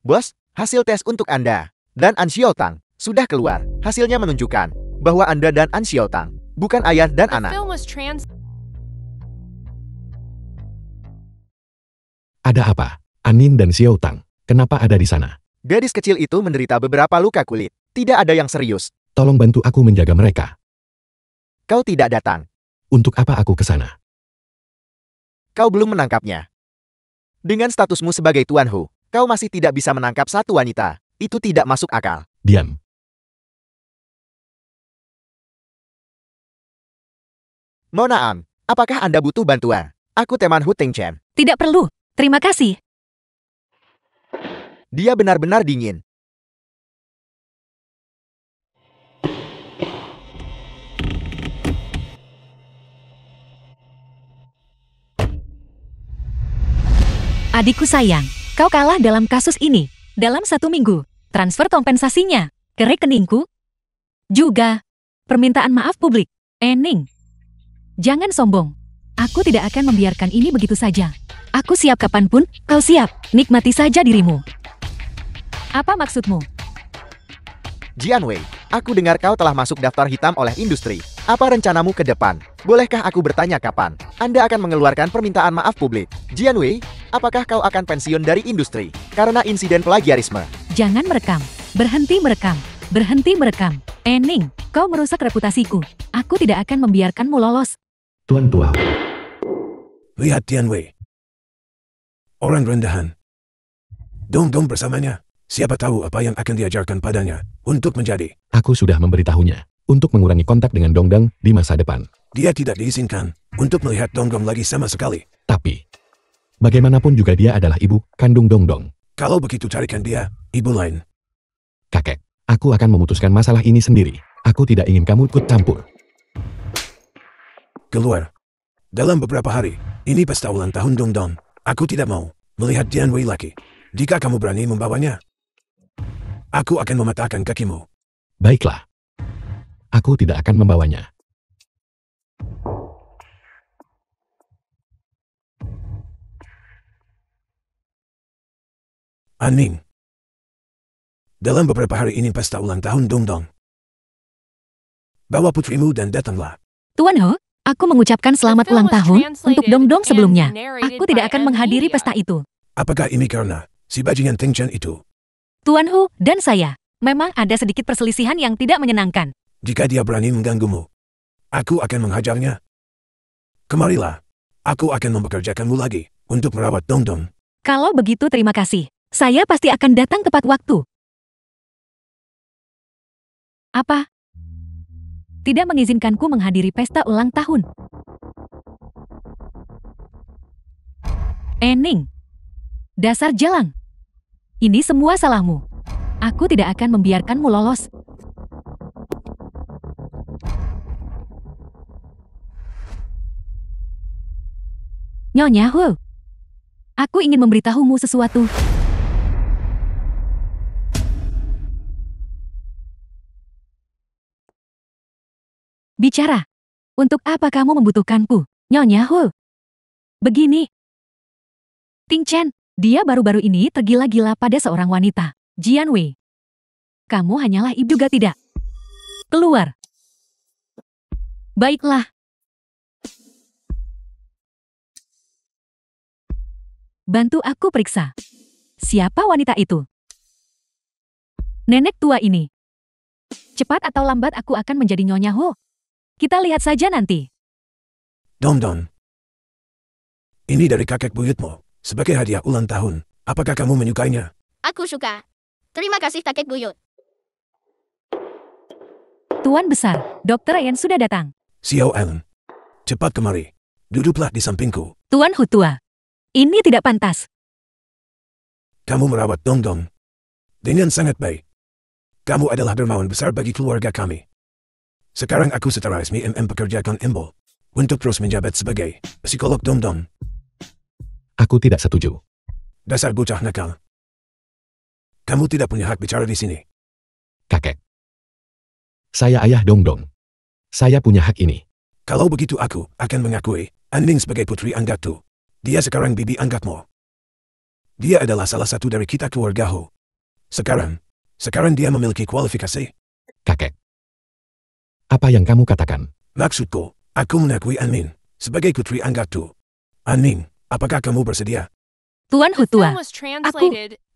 Bos, hasil tes untuk Anda dan An Xiao Tang sudah keluar. Hasilnya menunjukkan bahwa Anda dan An Xiao Tang bukan ayah dan The anak. film was Ada apa? Anin dan Xiao Tang, kenapa ada di sana? Gadis kecil itu menderita beberapa luka kulit. Tidak ada yang serius. Tolong bantu aku menjaga mereka. Kau tidak datang. Untuk apa aku ke sana? Kau belum menangkapnya. Dengan statusmu sebagai Tuan Hu, kau masih tidak bisa menangkap satu wanita. Itu tidak masuk akal. Diam. Monaan, Apakah Anda butuh bantuan? Aku teman Hu Tingchen. Tidak perlu. Terima kasih. Dia benar-benar dingin. Adikku sayang, kau kalah dalam kasus ini. Dalam 1 minggu, transfer kompensasinya ke rekeningku. Juga, permintaan maaf publik. Ning, jangan sombong. Aku tidak akan membiarkan ini begitu saja. Aku siap kapanpun, kau siap. Nikmati saja dirimu. Apa maksudmu? Jian Wei, aku dengar kau telah masuk daftar hitam oleh industri. Apa rencanamu ke depan? Bolehkah aku bertanya kapan Anda akan mengeluarkan permintaan maaf publik? Jian Wei, apakah kau akan pensiun dari industri karena insiden plagiarisme? Jangan merekam. Berhenti merekam. Berhenti merekam. Ning, kau merusak reputasiku. Aku tidak akan membiarkanmu lolos. Tuan Tua. Lihat Jian Wei. Orang rendahan. Dong bersamanya. Siapa tahu apa yang akan diajarkan padanya untuk menjadi. Aku sudah memberitahunya untuk mengurangi kontak dengan Dongdong di masa depan. Dia tidak diizinkan untuk melihat Dongdong lagi sama sekali. Tapi, bagaimanapun juga dia adalah ibu kandung Dongdong. Kalau begitu carikan dia ibu lain. Kakek, aku akan memutuskan masalah ini sendiri. Aku tidak ingin kamu ikut campur. Keluar. Dalam beberapa hari, ini pesta ulang tahun Dongdong. Aku tidak mau melihat Jian Wei lagi. Jika kamu berani membawanya, aku akan mematahkan kakimu. Baiklah. Aku tidak akan membawanya. Ning. Dalam beberapa hari ini pesta ulang tahun Dongdong. Bawa putrimu dan datanglah. Tuan He, aku mengucapkan selamat ulang tahun untuk Dongdong sebelumnya. Aku tidak akan menghadiri pesta itu. Apakah ini karena si bajingan Tingchen itu? Tuan Hu dan saya, memang ada sedikit perselisihan yang tidak menyenangkan. Jika dia berani mengganggumu, aku akan menghajarnya. Kemarilah, aku akan mempekerjakanmu lagi untuk merawat Dongdong. Kalau begitu terima kasih. Saya pasti akan datang tepat waktu. Apa? Tidak mengizinkanku menghadiri pesta ulang tahun. Ning, dasar jalang. Ini semua salahmu. Aku tidak akan membiarkanmu lolos. Nyonya Hu, aku ingin memberitahumu sesuatu. Bicara. Untuk apa kamu membutuhkanku, Nyonya Hu? Begini. Tingchen, dia baru-baru ini tergila-gila pada seorang wanita, Jian Wei. Kamu hanyalah ibu juga tidak? Keluar. Baiklah. Bantu aku periksa. Siapa wanita itu? Nenek tua ini. Cepat atau lambat aku akan menjadi Nyonya Hu. Kita lihat saja nanti. Dongdong. Ini dari kakek buyutmu. Sebagai hadiah ulang tahun. Apakah kamu menyukainya? Aku suka. Terima kasih kakek buyut. Tuan Besar, Dr. Ryan sudah datang. Xiao Allen. Cepat kemari. Duduklah di sampingku. Tuan Hu tua. Ini tidak pantas. Kamu merawat Dongdong dengan sangat baik. Kamu adalah dermawan besar bagi keluarga kami. Sekarang aku secara resmi pekerjakan Embol untuk terus menjabat sebagai psikolog Dongdong. Aku tidak setuju. Dasar bocah nakal. Kamu tidak punya hak bicara di sini. Kakek. Saya ayah Dongdong. Saya punya hak ini. Kalau begitu aku akan mengakui Ning sebagai putri angkatku. Dia sekarang bibi angkatmu. Dia adalah salah satu dari kita keluarga Hu. Sekarang dia memiliki kualifikasi. Kakek. Apa yang kamu katakan? Maksudku, aku mengakui Ning sebagai putri angkatku. Ning, apakah kamu bersedia? Tuan Hu tua.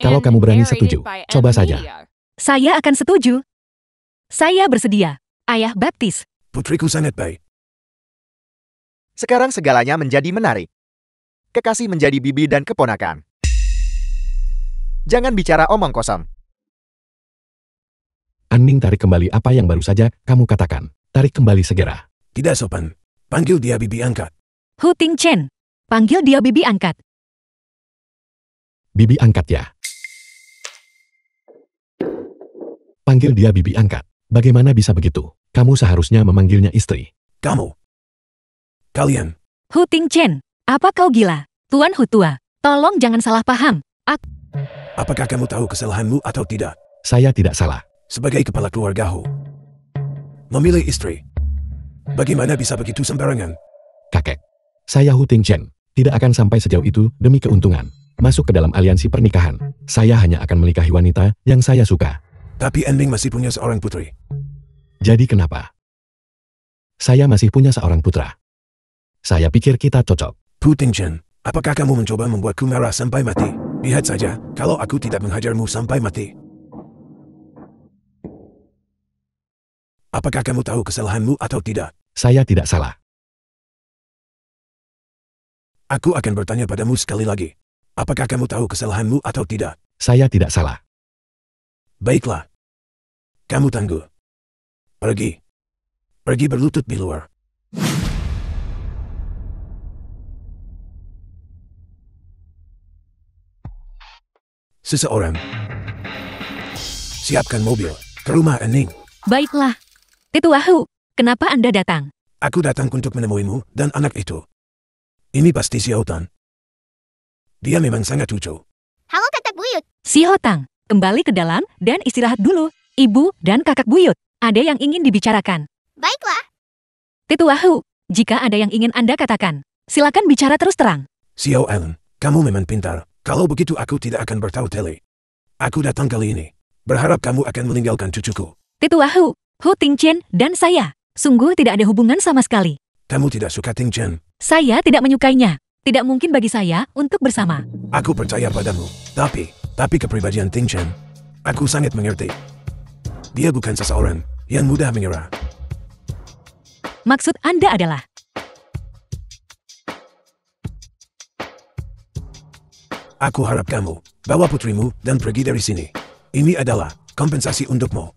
Kalau kamu berani setuju, coba saja. Saya akan setuju. Saya bersedia. Ayah Baptis. Putriku sangat baik. Sekarang segalanya menjadi menarik. Kekasih menjadi bibi dan keponakan. Jangan bicara omong kosong. Ning, tarik kembali apa yang baru saja kamu katakan. Tarik kembali segera. Tidak sopan. Panggil dia bibi angkat. Hu Tingchen. Panggil dia bibi angkat. Bibi angkat ya. Panggil dia bibi angkat. Bagaimana bisa begitu? Kamu seharusnya memanggilnya istri. Kamu. Kalian. Hu Tingchen. Apa kau gila? Tuan Hu tua. Tolong jangan salah paham. Apakah kamu tahu kesalahanmu atau tidak? Saya tidak salah. Sebagai kepala keluarga Hu. Memilih istri. Bagaimana bisa begitu sembarangan? Kakek. Saya Hu Tingchen. Tidak akan sampai sejauh itu demi keuntungan. Masuk ke dalam aliansi pernikahan. Saya hanya akan menikahi wanita yang saya suka. Tapi Enming masih punya seorang putri. Jadi kenapa? Saya masih punya seorang putra. Saya pikir kita cocok. Hu Tingchen, apakah kamu mencoba membuatku marah sampai mati? Lihat saja, kalau aku tidak menghajarmu sampai mati. Apakah kamu tahu kesalahanmu atau tidak? Saya tidak salah. Aku akan bertanya padamu sekali lagi. Apakah kamu tahu kesalahanmu atau tidak? Saya tidak salah. Baiklah. Kamu tangguh. Pergi. Pergi berlutut di luar. Seseorang. Siapkan mobil. Ke rumah Enming. Baiklah. Tetua Hu, kenapa Anda datang? Aku datang untuk menemuimu dan anak itu. Ini pasti Xiao Tan. Dia memang sangat lucu. Halo kakak buyut. Si Hotang, kembali ke dalam dan istirahat dulu. Ibu dan kakak buyut, ada yang ingin dibicarakan. Baiklah. Tetua Hu, jika ada yang ingin Anda katakan, silakan bicara terus terang. Xiao Allen, kamu memang pintar. Kalau begitu aku tidak akan bertaut-tele. Aku datang kali ini. Berharap kamu akan meninggalkan cucuku. Tetua Hu, Hu Tingchen dan saya, sungguh tidak ada hubungan sama sekali. Kamu tidak suka Tingchen. Saya tidak menyukainya. Tidak mungkin bagi saya untuk bersama. Aku percaya padamu. Tapi kepribadian Tingchen, aku sangat mengerti. Dia bukan seseorang yang mudah menyerah. Maksud Anda adalah, aku harap kamu bawa putrimu dan pergi dari sini. Ini adalah kompensasi untukmu.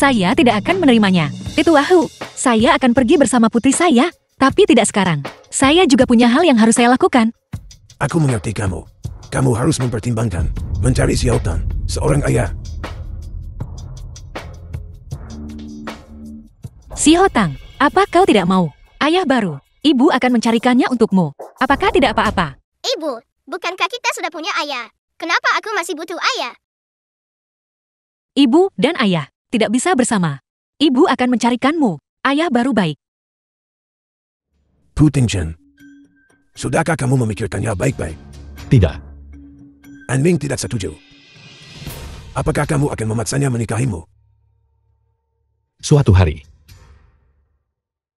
saya tidak akan menerimanya. Tetua Hu, saya akan pergi bersama putri saya, tapi tidak sekarang. Saya juga punya hal yang harus saya lakukan. Aku mengerti kamu. Kamu harus mempertimbangkan mencari Xiao Tan, seorang ayah. Si Hotang, apa kau tidak mau? Ayah baru, ibu akan mencarikannya untukmu. Apakah tidak apa-apa? Ibu, bukankah kita sudah punya ayah? Kenapa aku masih butuh ayah? Ibu dan ayah tidak bisa bersama. Ibu akan mencarikanmu. Ayah baru baik. Hu Tingchen, sudahkah kamu memikirkannya baik-baik? Tidak. Enming tidak setuju. Apakah kamu akan memaksanya menikahimu? Suatu hari,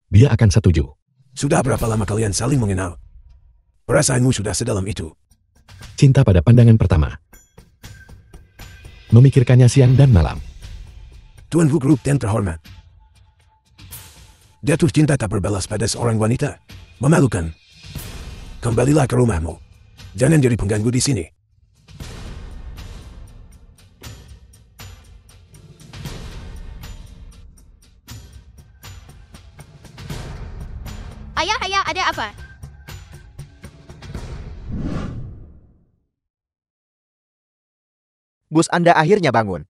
dia akan setuju. Sudah berapa lama kalian saling mengenal? Perasaanmu sudah sedalam itu. Cinta pada pandangan pertama. Memikirkannya siang dan malam. Tuan Hu Group yang terhormat. Jatuh cinta tak berbalas pada seorang wanita. Memalukan. Kembalilah ke rumahmu. Jangan jadi pengganggu di sini. Ayah, ada apa? Bos Anda akhirnya bangun.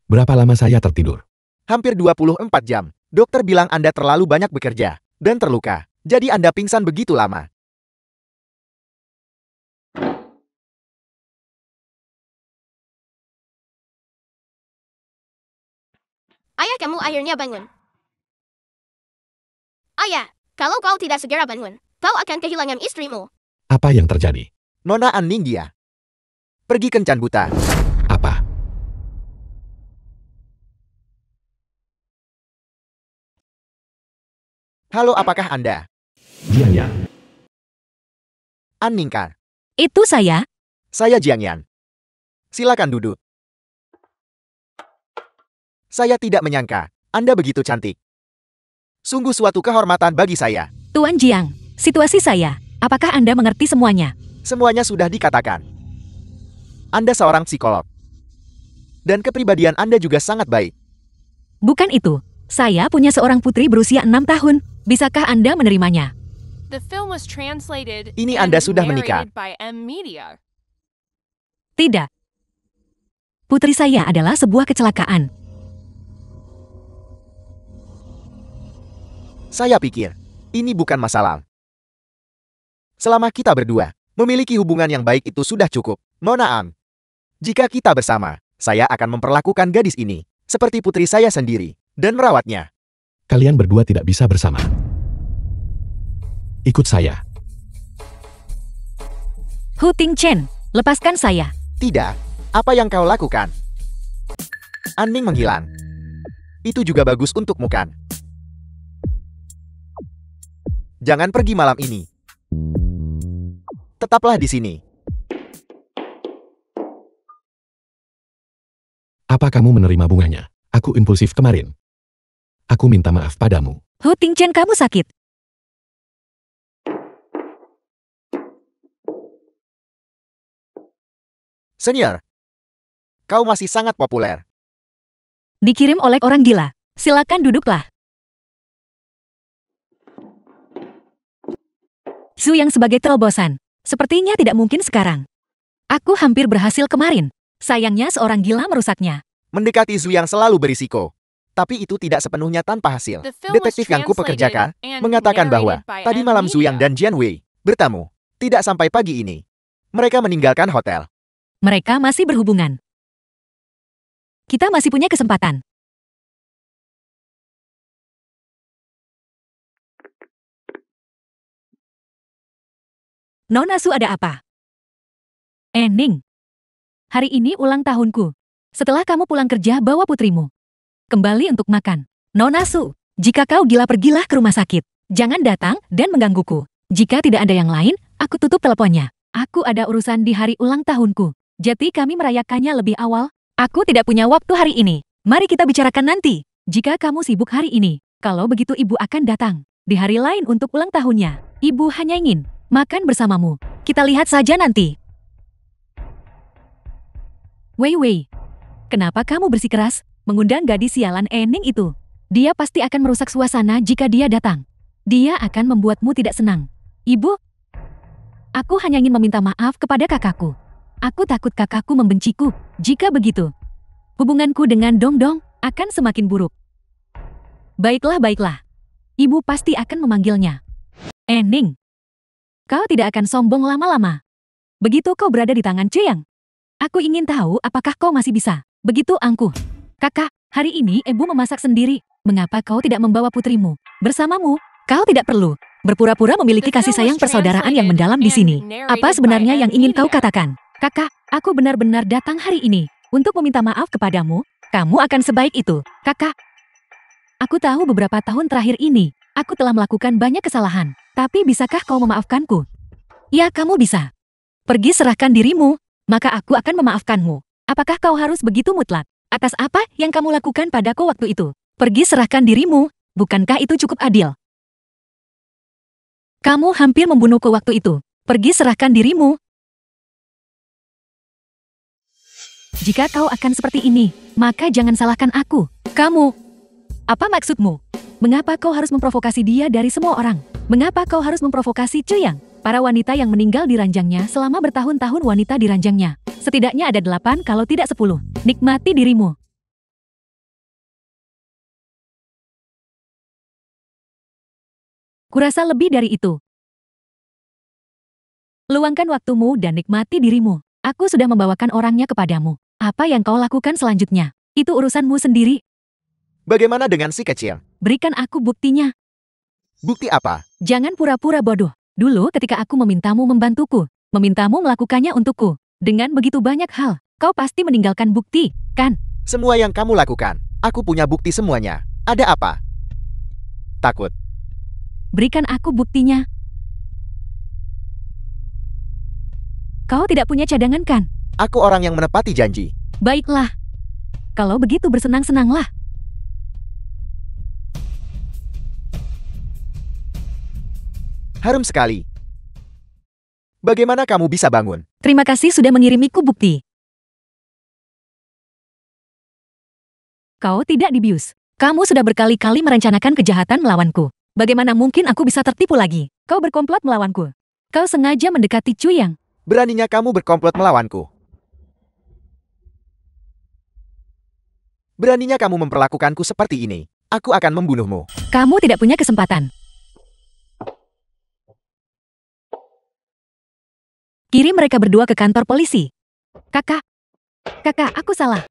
Berapa lama saya tertidur? Hampir 24 jam. Dokter bilang Anda terlalu banyak bekerja dan terluka. Jadi Anda pingsan begitu lama. Ayah, kamu akhirnya bangun. Ayah, kalau kau tidak segera bangun, kau akan kehilangan istrimu. Apa yang terjadi? Nona Anning dia. Pergi kencan buta. Apa? Halo, apakah Anda? Jiang Yan. Anning kah? Itu saya. Saya Jiang Yan. Silakan duduk. Saya tidak menyangka Anda begitu cantik. Sungguh suatu kehormatan bagi saya. Tuan Jiang, situasi saya. Apakah Anda mengerti semuanya? Semuanya sudah dikatakan. Anda seorang psikolog. Dan kepribadian Anda juga sangat baik. Bukan itu. Saya punya seorang putri berusia 6 tahun. Bisakah Anda menerimanya? The film was translated Ini and Anda sudah menikah. narrated by M Media. Tidak. Putri saya adalah sebuah kecelakaan. Saya pikir, ini bukan masalah. Selama kita berdua memiliki hubungan yang baik itu sudah cukup, Nona Ang. Jika kita bersama, saya akan memperlakukan gadis ini seperti putri saya sendiri dan merawatnya. Kalian berdua tidak bisa bersama. Ikut saya. Hu Tingchen, lepaskan saya. Tidak, apa yang kau lakukan? Anning menghilang. Itu juga bagus untukmu kan? Jangan pergi malam ini. Tetaplah di sini. Apa kamu menerima bunganya? Aku impulsif kemarin. Aku minta maaf padamu. Hu Tingchen, kamu sakit. Senior, kau masih sangat populer. Dikirim oleh orang gila. Silakan duduklah. Su yang sebagai terobosan. Sepertinya tidak mungkin sekarang. Aku hampir berhasil kemarin. Sayangnya seorang gila merusaknya. Mendekati Zhu yang selalu berisiko. Tapi itu tidak sepenuhnya tanpa hasil. The film was Detektif yang kupekerjakan translated and mengatakan bahwa narrated by tadi M malam Zhu Yang Media. dan Jian Wei bertamu. Tidak sampai pagi ini. Mereka meninggalkan hotel. Mereka masih berhubungan. Kita masih punya kesempatan. Nona Su, ada apa? Ning. Hari ini ulang tahunku. Setelah kamu pulang kerja, bawa putrimu kembali untuk makan. Nona Su, jika kau gila, pergilah ke rumah sakit. Jangan datang dan menggangguku. Jika tidak ada yang lain, aku tutup teleponnya. Aku ada urusan di hari ulang tahunku. Jadi kami merayakannya lebih awal. Aku tidak punya waktu hari ini. Mari kita bicarakan nanti. Jika kamu sibuk hari ini, kalau begitu ibu akan datang di hari lain untuk ulang tahunnya. Ibu hanya ingin makan bersamamu. Kita lihat saja nanti. Wei, kenapa kamu bersikeras mengundang gadis sialan Ning itu? Dia pasti akan merusak suasana jika dia datang. Dia akan membuatmu tidak senang. Ibu, aku hanya ingin meminta maaf kepada kakakku. Aku takut kakakku membenciku. Jika begitu, hubunganku dengan Dong Dong akan semakin buruk. Baiklah. Ibu pasti akan memanggilnya. Ning, kau tidak akan sombong lama-lama. Begitu kau berada di tangan Ceyang, aku ingin tahu apakah kau masih bisa begitu angkuh. Kakak, hari ini ibu memasak sendiri. Mengapa kau tidak membawa putrimu bersamamu? Kau tidak perlu berpura-pura memiliki kasih sayang persaudaraan yang mendalam di sini. Apa sebenarnya yang ingin kau katakan? Kakak, aku benar-benar datang hari ini untuk meminta maaf kepadamu. Kamu akan sebaik itu, kakak. Aku tahu beberapa tahun terakhir ini, aku telah melakukan banyak kesalahan. Tapi bisakah kau memaafkanku? Ya, kamu bisa. Pergi serahkan dirimu, maka aku akan memaafkanmu. Apakah kau harus begitu mutlak? Atas apa yang kamu lakukan padaku waktu itu? Pergi serahkan dirimu, bukankah itu cukup adil? Kamu hampir membunuhku waktu itu. Pergi serahkan dirimu. Jika kau akan seperti ini, maka jangan salahkan aku. Kamu. Apa maksudmu? Mengapa kau harus memprovokasi dia dari semua orang? Mengapa kau harus memprovokasi Ceyang? Para wanita yang meninggal di ranjangnya selama bertahun-tahun wanita di ranjangnya. Setidaknya ada 8 kalau tidak 10. Nikmati dirimu. Kurasa lebih dari itu. Luangkan waktumu dan nikmati dirimu. Aku sudah membawakan orangnya kepadamu. Apa yang kau lakukan selanjutnya? Itu urusanmu sendiri. Bagaimana dengan si kecil? Berikan aku buktinya. Bukti apa? Jangan pura-pura bodoh. Dulu ketika aku memintamu membantuku, memintamu melakukannya untukku, dengan begitu banyak hal, kau pasti meninggalkan bukti, kan? Semua yang kamu lakukan, aku punya bukti semuanya. Ada apa? Takut. Berikan aku buktinya. Kau tidak punya cadangan, kan? Aku orang yang menepati janji. Baiklah. Kalau begitu bersenang-senanglah. Harum sekali. Bagaimana kamu bisa bangun? Terima kasih sudah mengirimiku bukti. Kau tidak dibius. Kamu sudah berkali-kali merencanakan kejahatan melawanku. Bagaimana mungkin aku bisa tertipu lagi? Kau berkomplot melawanku. Kau sengaja mendekati Cuyang. Beraninya kamu berkomplot melawanku. Beraninya kamu memperlakukanku seperti ini. Aku akan membunuhmu. Kamu tidak punya kesempatan. Kirim mereka berdua ke kantor polisi. Kakak. Kakak, aku salah.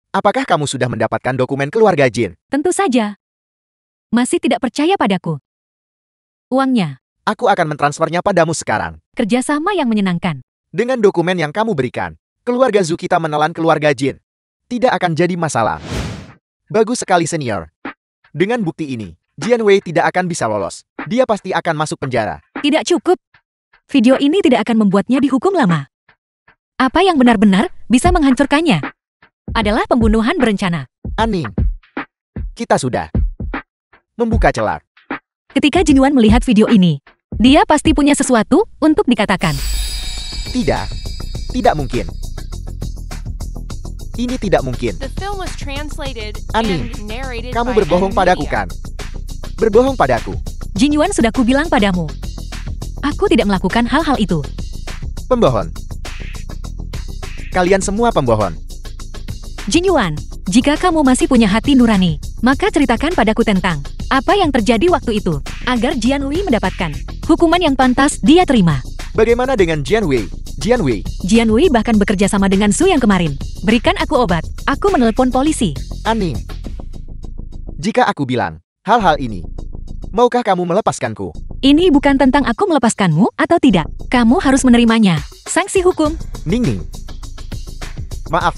Apakah kamu sudah mendapatkan dokumen keluarga Jin? Tentu saja. Masih tidak percaya padaku. Uangnya. Aku akan mentransfernya padamu sekarang. Kerjasama yang menyenangkan. Dengan dokumen yang kamu berikan, keluarga Zukita menelan keluarga Jin. Tidak akan jadi masalah. Bagus sekali senior. Dengan bukti ini, Jian Wei tidak akan bisa lolos. Dia pasti akan masuk penjara. Tidak cukup. Video ini tidak akan membuatnya dihukum lama. Apa yang benar-benar bisa menghancurkannya adalah pembunuhan berencana. Aning. Kita sudah membuka celah. Ketika Jinyuan melihat video ini, dia pasti punya sesuatu untuk dikatakan. Tidak. Tidak mungkin. Ini tidak mungkin. The film was translated Aning, and narrated kamu by berbohong padaku Media. kan? Berbohong padaku. Jinyuan sudah kubilang padamu. Aku tidak melakukan hal-hal itu. Pembohong. Kalian semua pembohong. Jinyuan, jika kamu masih punya hati nurani, maka ceritakan padaku tentang apa yang terjadi waktu itu, agar Jian Wei mendapatkan hukuman yang pantas dia terima. Bagaimana dengan Jian Wei? Jian Wei, Jian Wei bahkan bekerja sama dengan Su yang kemarin. Berikan aku obat. Aku menelepon polisi. Aning. Jika aku bilang hal-hal ini, maukah kamu melepaskanku? Ini bukan tentang aku melepaskanmu atau tidak. Kamu harus menerimanya. Sanksi hukum. Ning Ning. Maaf.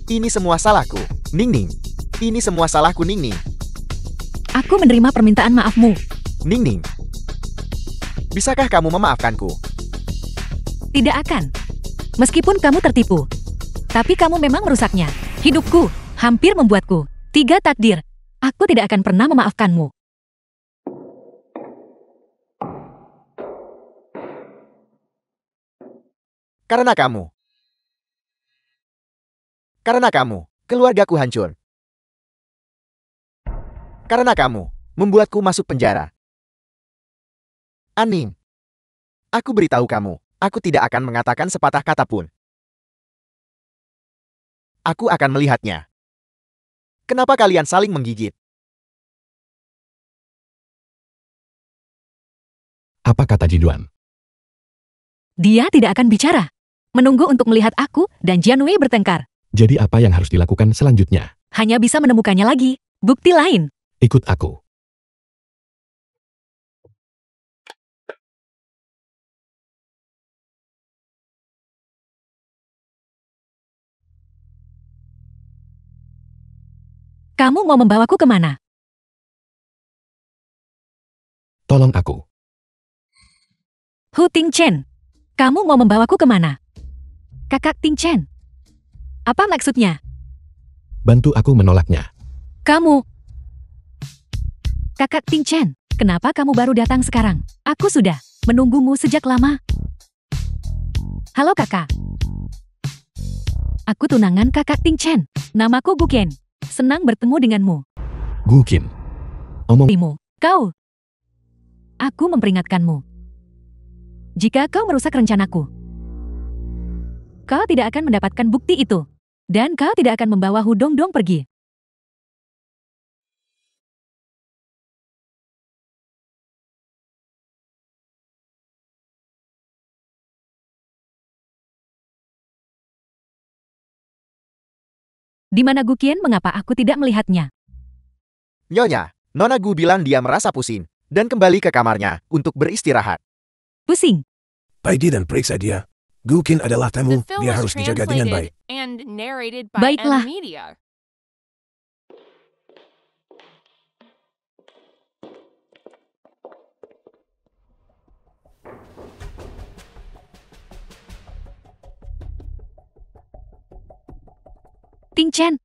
Ini semua salahku. Ning Ning. Ini semua salahku Ning Ning. Aku menerima permintaan maafmu. Ning Ning. Bisakah kamu memaafkanku? Tidak akan. Meskipun kamu tertipu. Tapi kamu memang merusaknya. Hidupku. Hampir membuatku 3 takdir. Aku tidak akan pernah memaafkanmu. Karena kamu. Karena kamu, keluargaku hancur. Karena kamu, membuatku masuk penjara. Aning. Aku beritahu kamu, aku tidak akan mengatakan sepatah kata pun. Aku akan melihatnya. Kenapa kalian saling menggigit? Apa kata Jinyuan? Dia tidak akan bicara. Menunggu untuk melihat aku dan Jian Wei bertengkar. Jadi apa yang harus dilakukan selanjutnya? Hanya bisa menemukannya lagi. Bukti lain. Ikut aku. Kamu mau membawaku kemana? Tolong aku. Hu Ting Chen. Kamu mau membawaku kemana? Kakak Ting Chen. Apa maksudnya? Bantu aku menolaknya. Kamu. Kakak Ting Chen, kenapa kamu baru datang sekarang? Aku sudah menunggumu sejak lama. Halo kakak. Aku tunangan kakak Ting Chen. Namaku Guken. Senang bertemu denganmu. Gukin. Timu, kau. Aku memperingatkanmu. Jika kau merusak rencanaku, kau tidak akan mendapatkan bukti itu. Dan kau tidak akan membawa Hu Dongdong pergi. Di mana Gukian? Mengapa aku tidak melihatnya? Nyonya, Nona Gu bilang dia merasa pusing dan kembali ke kamarnya untuk beristirahat. Pusing. Baidi dan periksa dia. Gukin adalah The tamu, film dia was harus dijaga dengan baik. translated and narrated by Baiklah. Media. Ting Chen,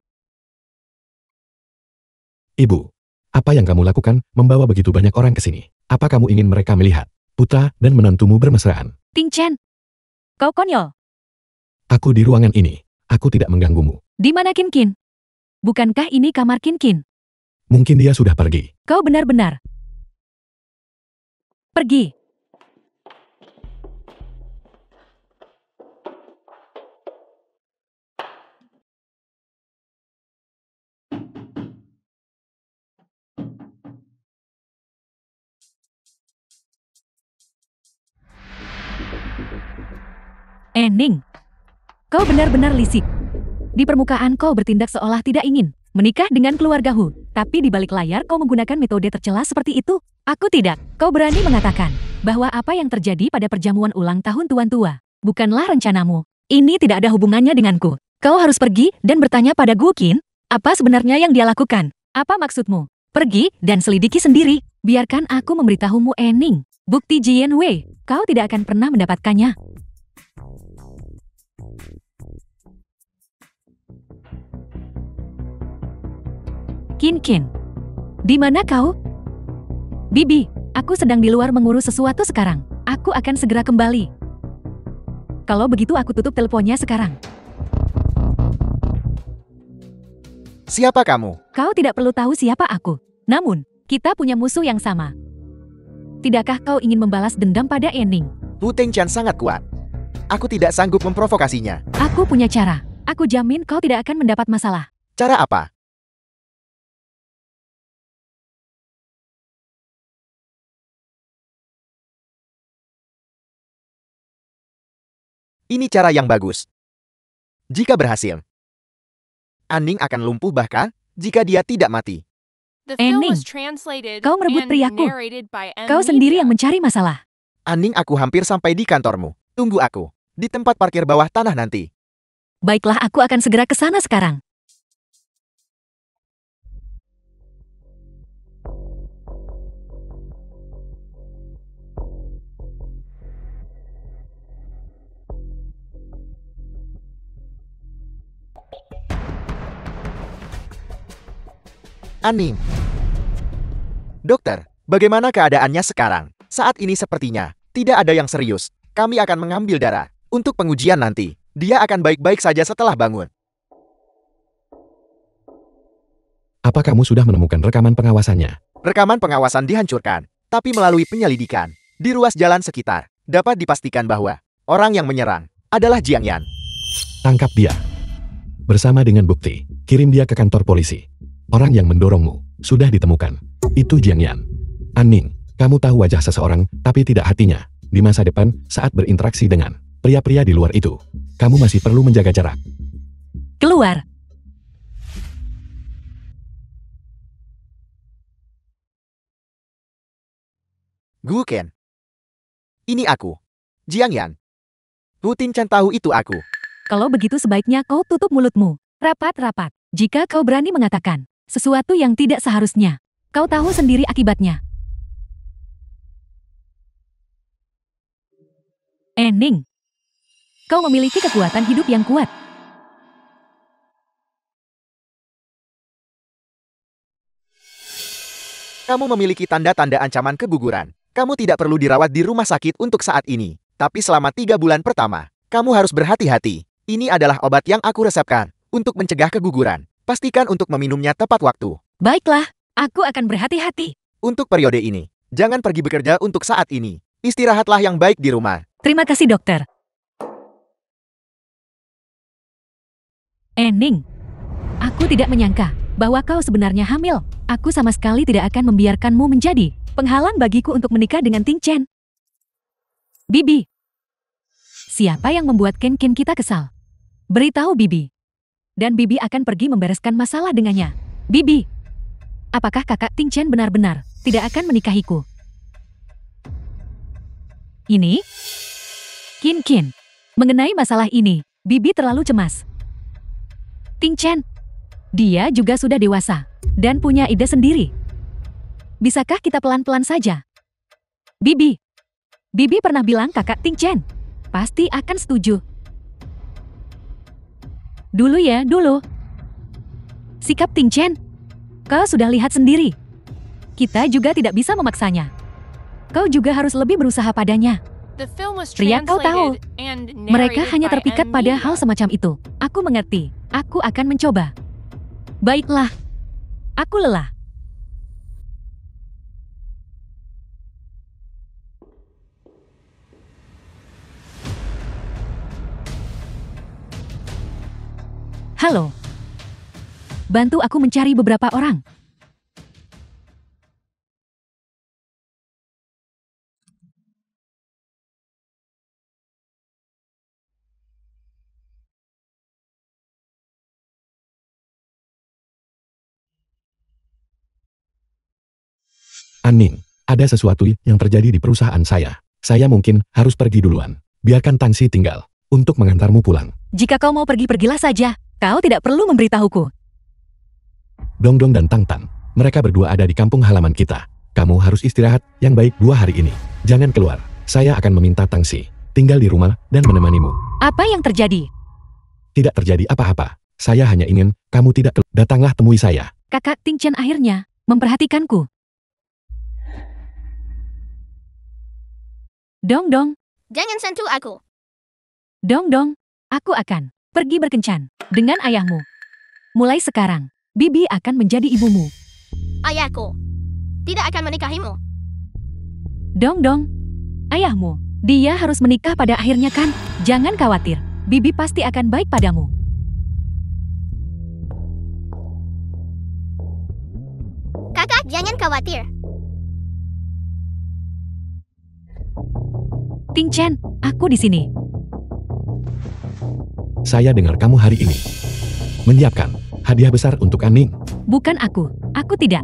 Ibu, apa yang kamu lakukan membawa begitu banyak orang ke sini? Apa kamu ingin mereka melihat putra dan menantumu bermesraan? Ting Chen. Kau konyol. Aku di ruangan ini. Aku tidak mengganggumu. Di mana Kin Kin? Bukankah ini kamar Kin Kin? Mungkin dia sudah pergi. Kau benar-benar pergi. Ening, kau benar-benar lisik. Di permukaan kau bertindak seolah tidak ingin menikah dengan keluarga Hu, tapi di balik layar kau menggunakan metode tercela seperti itu. Aku tidak. Kau berani mengatakan bahwa apa yang terjadi pada perjamuan ulang tahun Tuan Tua bukanlah rencanamu. Ini tidak ada hubungannya denganku. Kau harus pergi dan bertanya pada Gu Qin, apa sebenarnya yang dia lakukan? Apa maksudmu? Pergi dan selidiki sendiri. Biarkan aku memberitahumu, Ening. Bukti Jian Wei, kau tidak akan pernah mendapatkannya. Kin Kin, di mana kau? Bibi, aku sedang di luar mengurus sesuatu sekarang. Aku akan segera kembali. Kalau begitu aku tutup teleponnya sekarang. Siapa kamu? Kau tidak perlu tahu siapa aku. Namun, kita punya musuh yang sama. Tidakkah kau ingin membalas dendam pada Ening? Wu Tengchan sangat kuat. Aku tidak sanggup memprovokasinya. Aku punya cara. Aku jamin kau tidak akan mendapat masalah. Cara apa? Ini cara yang bagus. Jika berhasil, Anning akan lumpuh bahkan jika dia tidak mati. The film Ening, was translated kau merebut and priaku. narrated by M. Kau sendiri Media. yang mencari masalah. Anning, aku hampir sampai di kantormu. Tunggu aku di tempat parkir bawah tanah nanti. Baiklah, aku akan segera ke sana sekarang. Anning. Dokter, bagaimana keadaannya sekarang? Saat ini sepertinya tidak ada yang serius. Kami akan mengambil darah untuk pengujian nanti. Dia akan baik-baik saja setelah bangun. Apa kamu sudah menemukan rekaman pengawasannya? Rekaman pengawasan dihancurkan, tapi melalui penyelidikan di ruas jalan sekitar, dapat dipastikan bahwa orang yang menyerang adalah Jiang Yan. Tangkap dia. Bersama dengan bukti, kirim dia ke kantor polisi. Orang yang mendorongmu sudah ditemukan. Itu Jiang Yan. Anning, kamu tahu wajah seseorang, tapi tidak hatinya. Di masa depan, saat berinteraksi dengan pria-pria di luar itu, kamu masih perlu menjaga jarak. Keluar. Gu Ken. Ini aku. Jiang Yan. Wu Tengchan tahu itu aku. Kalau begitu sebaiknya kau tutup mulutmu. Rapat-rapat. Jika kau berani mengatakan sesuatu yang tidak seharusnya, kau tahu sendiri akibatnya. Ening, kau memiliki kekuatan hidup yang kuat. Kamu memiliki tanda-tanda ancaman keguguran. Kamu tidak perlu dirawat di rumah sakit untuk saat ini. Tapi selama 3 bulan pertama, kamu harus berhati-hati. Ini adalah obat yang aku resepkan untuk mencegah keguguran. Pastikan untuk meminumnya tepat waktu. Baiklah, aku akan berhati-hati. Untuk periode ini, jangan pergi bekerja untuk saat ini. Istirahatlah yang baik di rumah. Terima kasih, dokter. Ening, aku tidak menyangka bahwa kau sebenarnya hamil. Aku sama sekali tidak akan membiarkanmu menjadi penghalang bagiku untuk menikah dengan Ting Chen. Bibi, siapa yang membuat Ken Ken kita kesal? Beritahu Bibi. Dan Bibi akan pergi membereskan masalah dengannya. Bibi, apakah kakak Ting Chen benar-benar tidak akan menikahiku? Ini? Kin Kin, mengenai masalah ini, Bibi terlalu cemas. Ting Chen, dia juga sudah dewasa dan punya ide sendiri. Bisakah kita pelan-pelan saja? Bibi, Bibi pernah bilang kakak Ting Chen pasti akan setuju. Dulu ya, dulu. Sikap Ting Chen, kau sudah lihat sendiri. Kita juga tidak bisa memaksanya. Kau juga harus lebih berusaha padanya. The film was Pria, kau tahu, translated and mereka narrated hanya by terpikat M. pada Media. hal semacam itu. Aku mengerti. Aku akan mencoba. Baiklah. Aku lelah. Halo. Bantu aku mencari beberapa orang. Aning, ada sesuatu yang terjadi di perusahaan saya. Saya mungkin harus pergi duluan. Biarkan Tangsi tinggal untuk mengantarmu pulang. Jika kau mau pergi, pergilah saja. Kau tidak perlu memberitahuku. Dongdong dan Tangtan, mereka berdua ada di kampung halaman kita. Kamu harus istirahat yang baik 2 hari ini. Jangan keluar. Saya akan meminta Tangsi tinggal di rumah dan menemanimu. Apa yang terjadi? Tidak terjadi apa-apa. Saya hanya ingin kamu tidak datanglah temui saya. Kakak Ting Chen akhirnya memperhatikanku. Dong, Jangan sentuh aku. dong, aku akan pergi berkencan dengan ayahmu. Mulai sekarang, Bibi akan menjadi ibumu. Ayahku tidak akan menikahimu. Dong, ayahmu. Dia harus menikah pada akhirnya kan? Jangan khawatir, Bibi pasti akan baik padamu. Kakak, jangan khawatir. Ting Chen, aku di sini. Saya dengar kamu hari ini menyiapkan hadiah besar untuk Aning. Bukan aku tidak.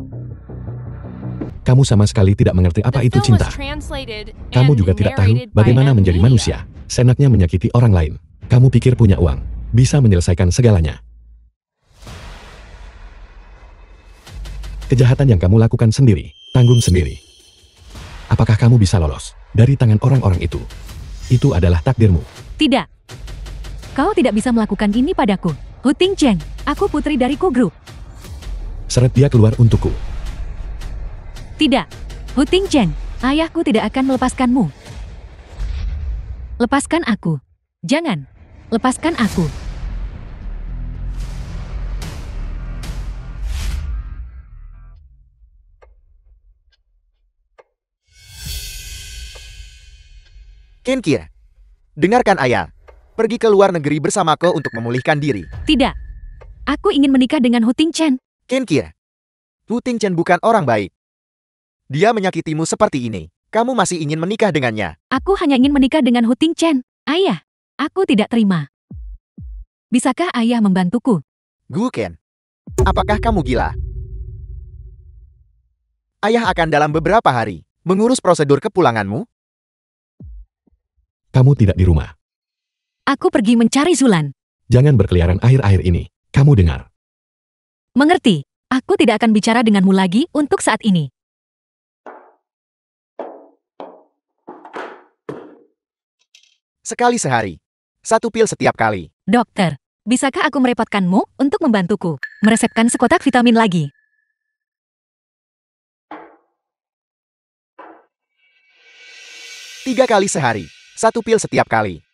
Kamu sama sekali tidak mengerti apa The itu film was cinta. translated Kamu and juga tidak tahu narrated by bagaimana M. menjadi Media. manusia. Senaknya menyakiti orang lain. Kamu pikir punya uang bisa menyelesaikan segalanya. Kejahatan yang kamu lakukan sendiri, tanggung sendiri. Apakah kamu bisa lolos dari tangan orang-orang itu? Itu adalah takdirmu. Tidak. Kau tidak bisa melakukan ini padaku. Hu Ting Chen, aku putri dari Ku Group. Seret dia keluar untukku. Tidak. Hu Ting Chen, ayahku tidak akan melepaskanmu. Lepaskan aku. Jangan. Lepaskan aku. Kenkir, dengarkan ayah. Pergi ke luar negeri bersamaku untuk memulihkan diri. Tidak. Aku ingin menikah dengan Hu Ting Chen. Kenkir, Hu Ting Chen bukan orang baik. Dia menyakitimu seperti ini. Kamu masih ingin menikah dengannya. Aku hanya ingin menikah dengan Hu Ting Chen. Ayah, aku tidak terima. Bisakah ayah membantuku? Gu Ken, apakah kamu gila? Ayah akan dalam beberapa hari mengurus prosedur kepulanganmu. Kamu tidak di rumah. Aku pergi mencari Zulan. Jangan berkeliaran akhir-akhir ini. Kamu dengar. Mengerti? Aku tidak akan bicara denganmu lagi untuk saat ini. Sekali sehari. 1 pil setiap kali. Dokter, bisakah aku merepotkanmu untuk membantuku meresepkan sekotak vitamin lagi? Tiga kali sehari. 1 pil setiap kali.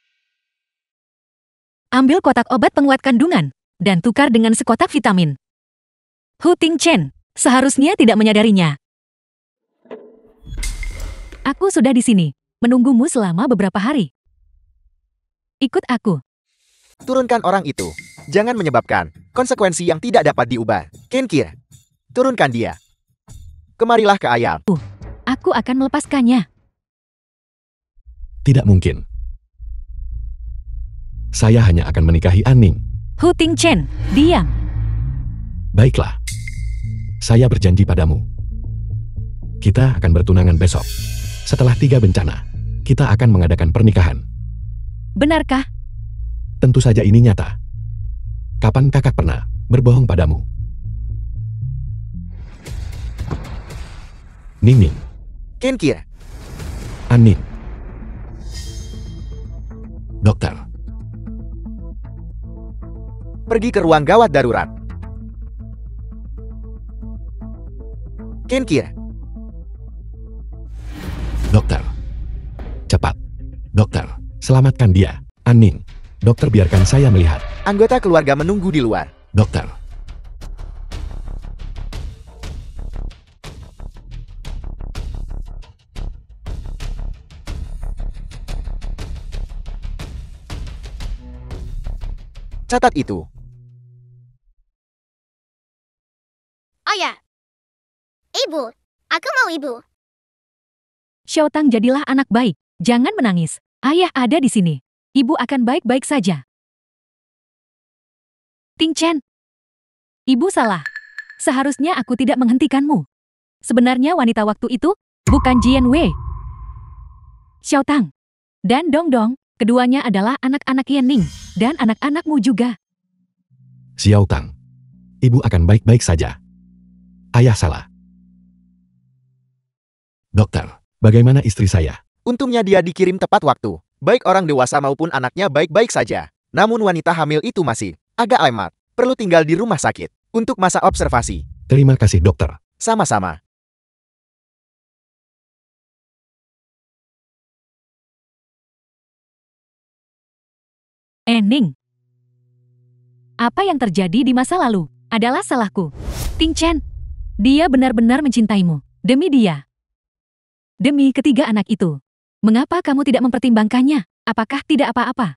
Ambil kotak obat penguat kandungan dan tukar dengan sekotak vitamin. Hu Ting Chen seharusnya tidak menyadarinya. Aku sudah di sini, menunggumu selama beberapa hari. Ikut aku. Turunkan orang itu. Jangan menyebabkan konsekuensi yang tidak dapat diubah. Kenkir, turunkan dia. Kemarilah ke ayam. Aku akan melepaskannya. Tidak mungkin. Saya hanya akan menikahi Aning. Hu Ting Chen, diam. Baiklah. Saya berjanji padamu. Kita akan bertunangan besok. Setelah 3 bencana, kita akan mengadakan pernikahan. Benarkah? Tentu saja ini nyata. Kapan kakak pernah berbohong padamu? Ning, Kenkir, Aning. Dokter, pergi ke ruang gawat darurat. Kenkir, dokter. Cepat. Dokter, selamatkan dia. Aning. Dokter, biarkan saya melihat. Anggota keluarga menunggu di luar. Dokter. Catat itu. Ayah. Ibu. Aku mau ibu. Xiaotang, jadilah anak baik. Jangan menangis. Ayah ada di sini. Ibu akan baik-baik saja. Ting Chen. Ibu salah. Seharusnya aku tidak menghentikanmu. Sebenarnya wanita waktu itu bukan Jian Wei. Xiaotang dan Dong Dong, keduanya adalah anak-anak Yan Ning dan anak-anakmu juga. Xiaotang. Ibu akan baik-baik saja. Ayah salah. Dokter, bagaimana istri saya? Untungnya dia dikirim tepat waktu. Baik orang dewasa maupun anaknya baik-baik saja. Namun wanita hamil itu masih agak lemah. Perlu tinggal di rumah sakit untuk masa observasi. Terima kasih, dokter. Sama-sama. Ning. Apa yang terjadi di masa lalu adalah salahku. Ting Chen, dia benar-benar mencintaimu. Demi dia. Demi ketiga anak itu. Mengapa kamu tidak mempertimbangkannya? Apakah tidak apa-apa?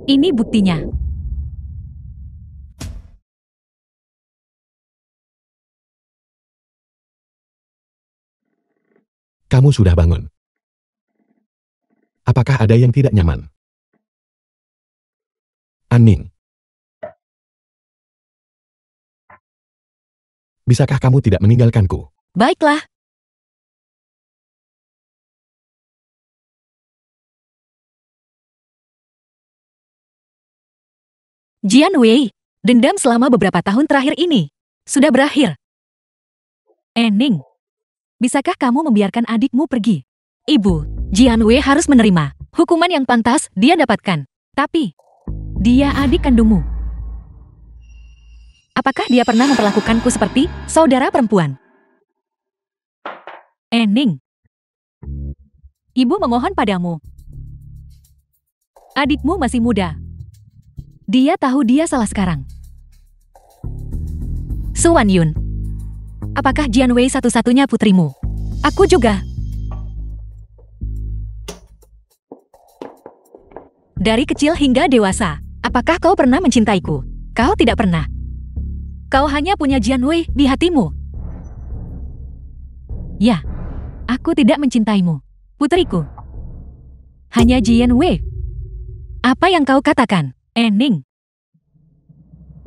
Ini buktinya. Kamu sudah bangun. Apakah ada yang tidak nyaman? Aning. Bisakah kamu tidak meninggalkanku? Baiklah. Jian Wei, dendam selama beberapa tahun terakhir ini sudah berakhir. Ning, bisakah kamu membiarkan adikmu pergi? Ibu, Jian Wei harus menerima hukuman yang pantas dia dapatkan. Tapi, dia adik kandungmu. Apakah dia pernah memperlakukanku seperti saudara perempuan? Ning, ibu memohon padamu. Adikmu masih muda. Dia tahu dia salah sekarang. Su Wanyun, apakah Jian Wei satu-satunya putrimu? Aku juga. Dari kecil hingga dewasa, apakah kau pernah mencintaiku? Kau tidak pernah. Kau hanya punya Jian Wei di hatimu. Ya, aku tidak mencintaimu, putriku. Hanya Jian Wei. Apa yang kau katakan, Ning?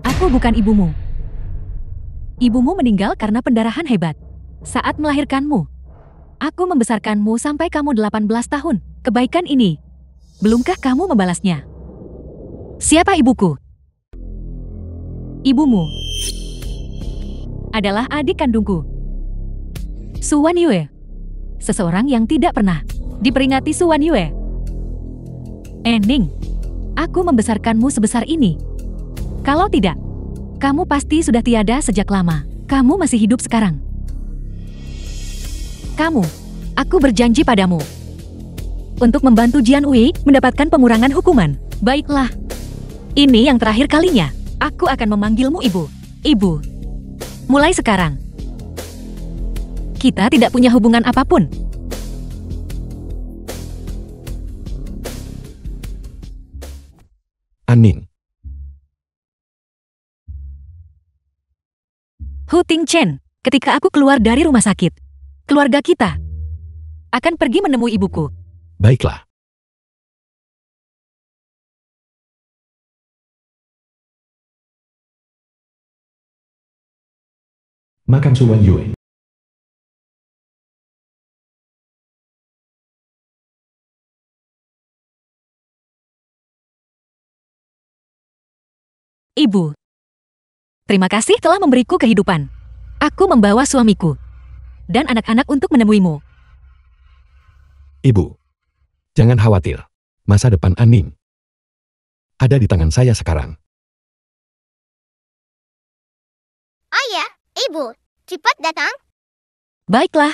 Aku bukan ibumu. Ibumu meninggal karena pendarahan hebat. Saat melahirkanmu, aku membesarkanmu sampai kamu 18 tahun. Kebaikan ini, belumkah kamu membalasnya? Siapa ibuku? Ibumu adalah adik kandungku, Su Wanyue. Seseorang yang tidak pernah diperingati Su Wanyue. Ning, aku membesarkanmu sebesar ini. Kalau tidak, kamu pasti sudah tiada sejak lama. Kamu masih hidup sekarang. Aku berjanji padamu untuk membantu Jian Wei mendapatkan pengurangan hukuman. Baiklah, ini yang terakhir kalinya. Aku akan memanggilmu ibu. Ibu. Mulai sekarang, kita tidak punya hubungan apapun. Aning. Hu Ting Chen, ketika aku keluar dari rumah sakit, keluarga kita akan pergi menemui ibuku. Baiklah. Makan Su Wanyue. Ibu, terima kasih telah memberiku kehidupan. Aku membawa suamiku dan anak-anak untuk menemuimu. Ibu, jangan khawatir. Masa depan Aning ada di tangan saya sekarang. Ayah, ibu, cepat datang. Baiklah.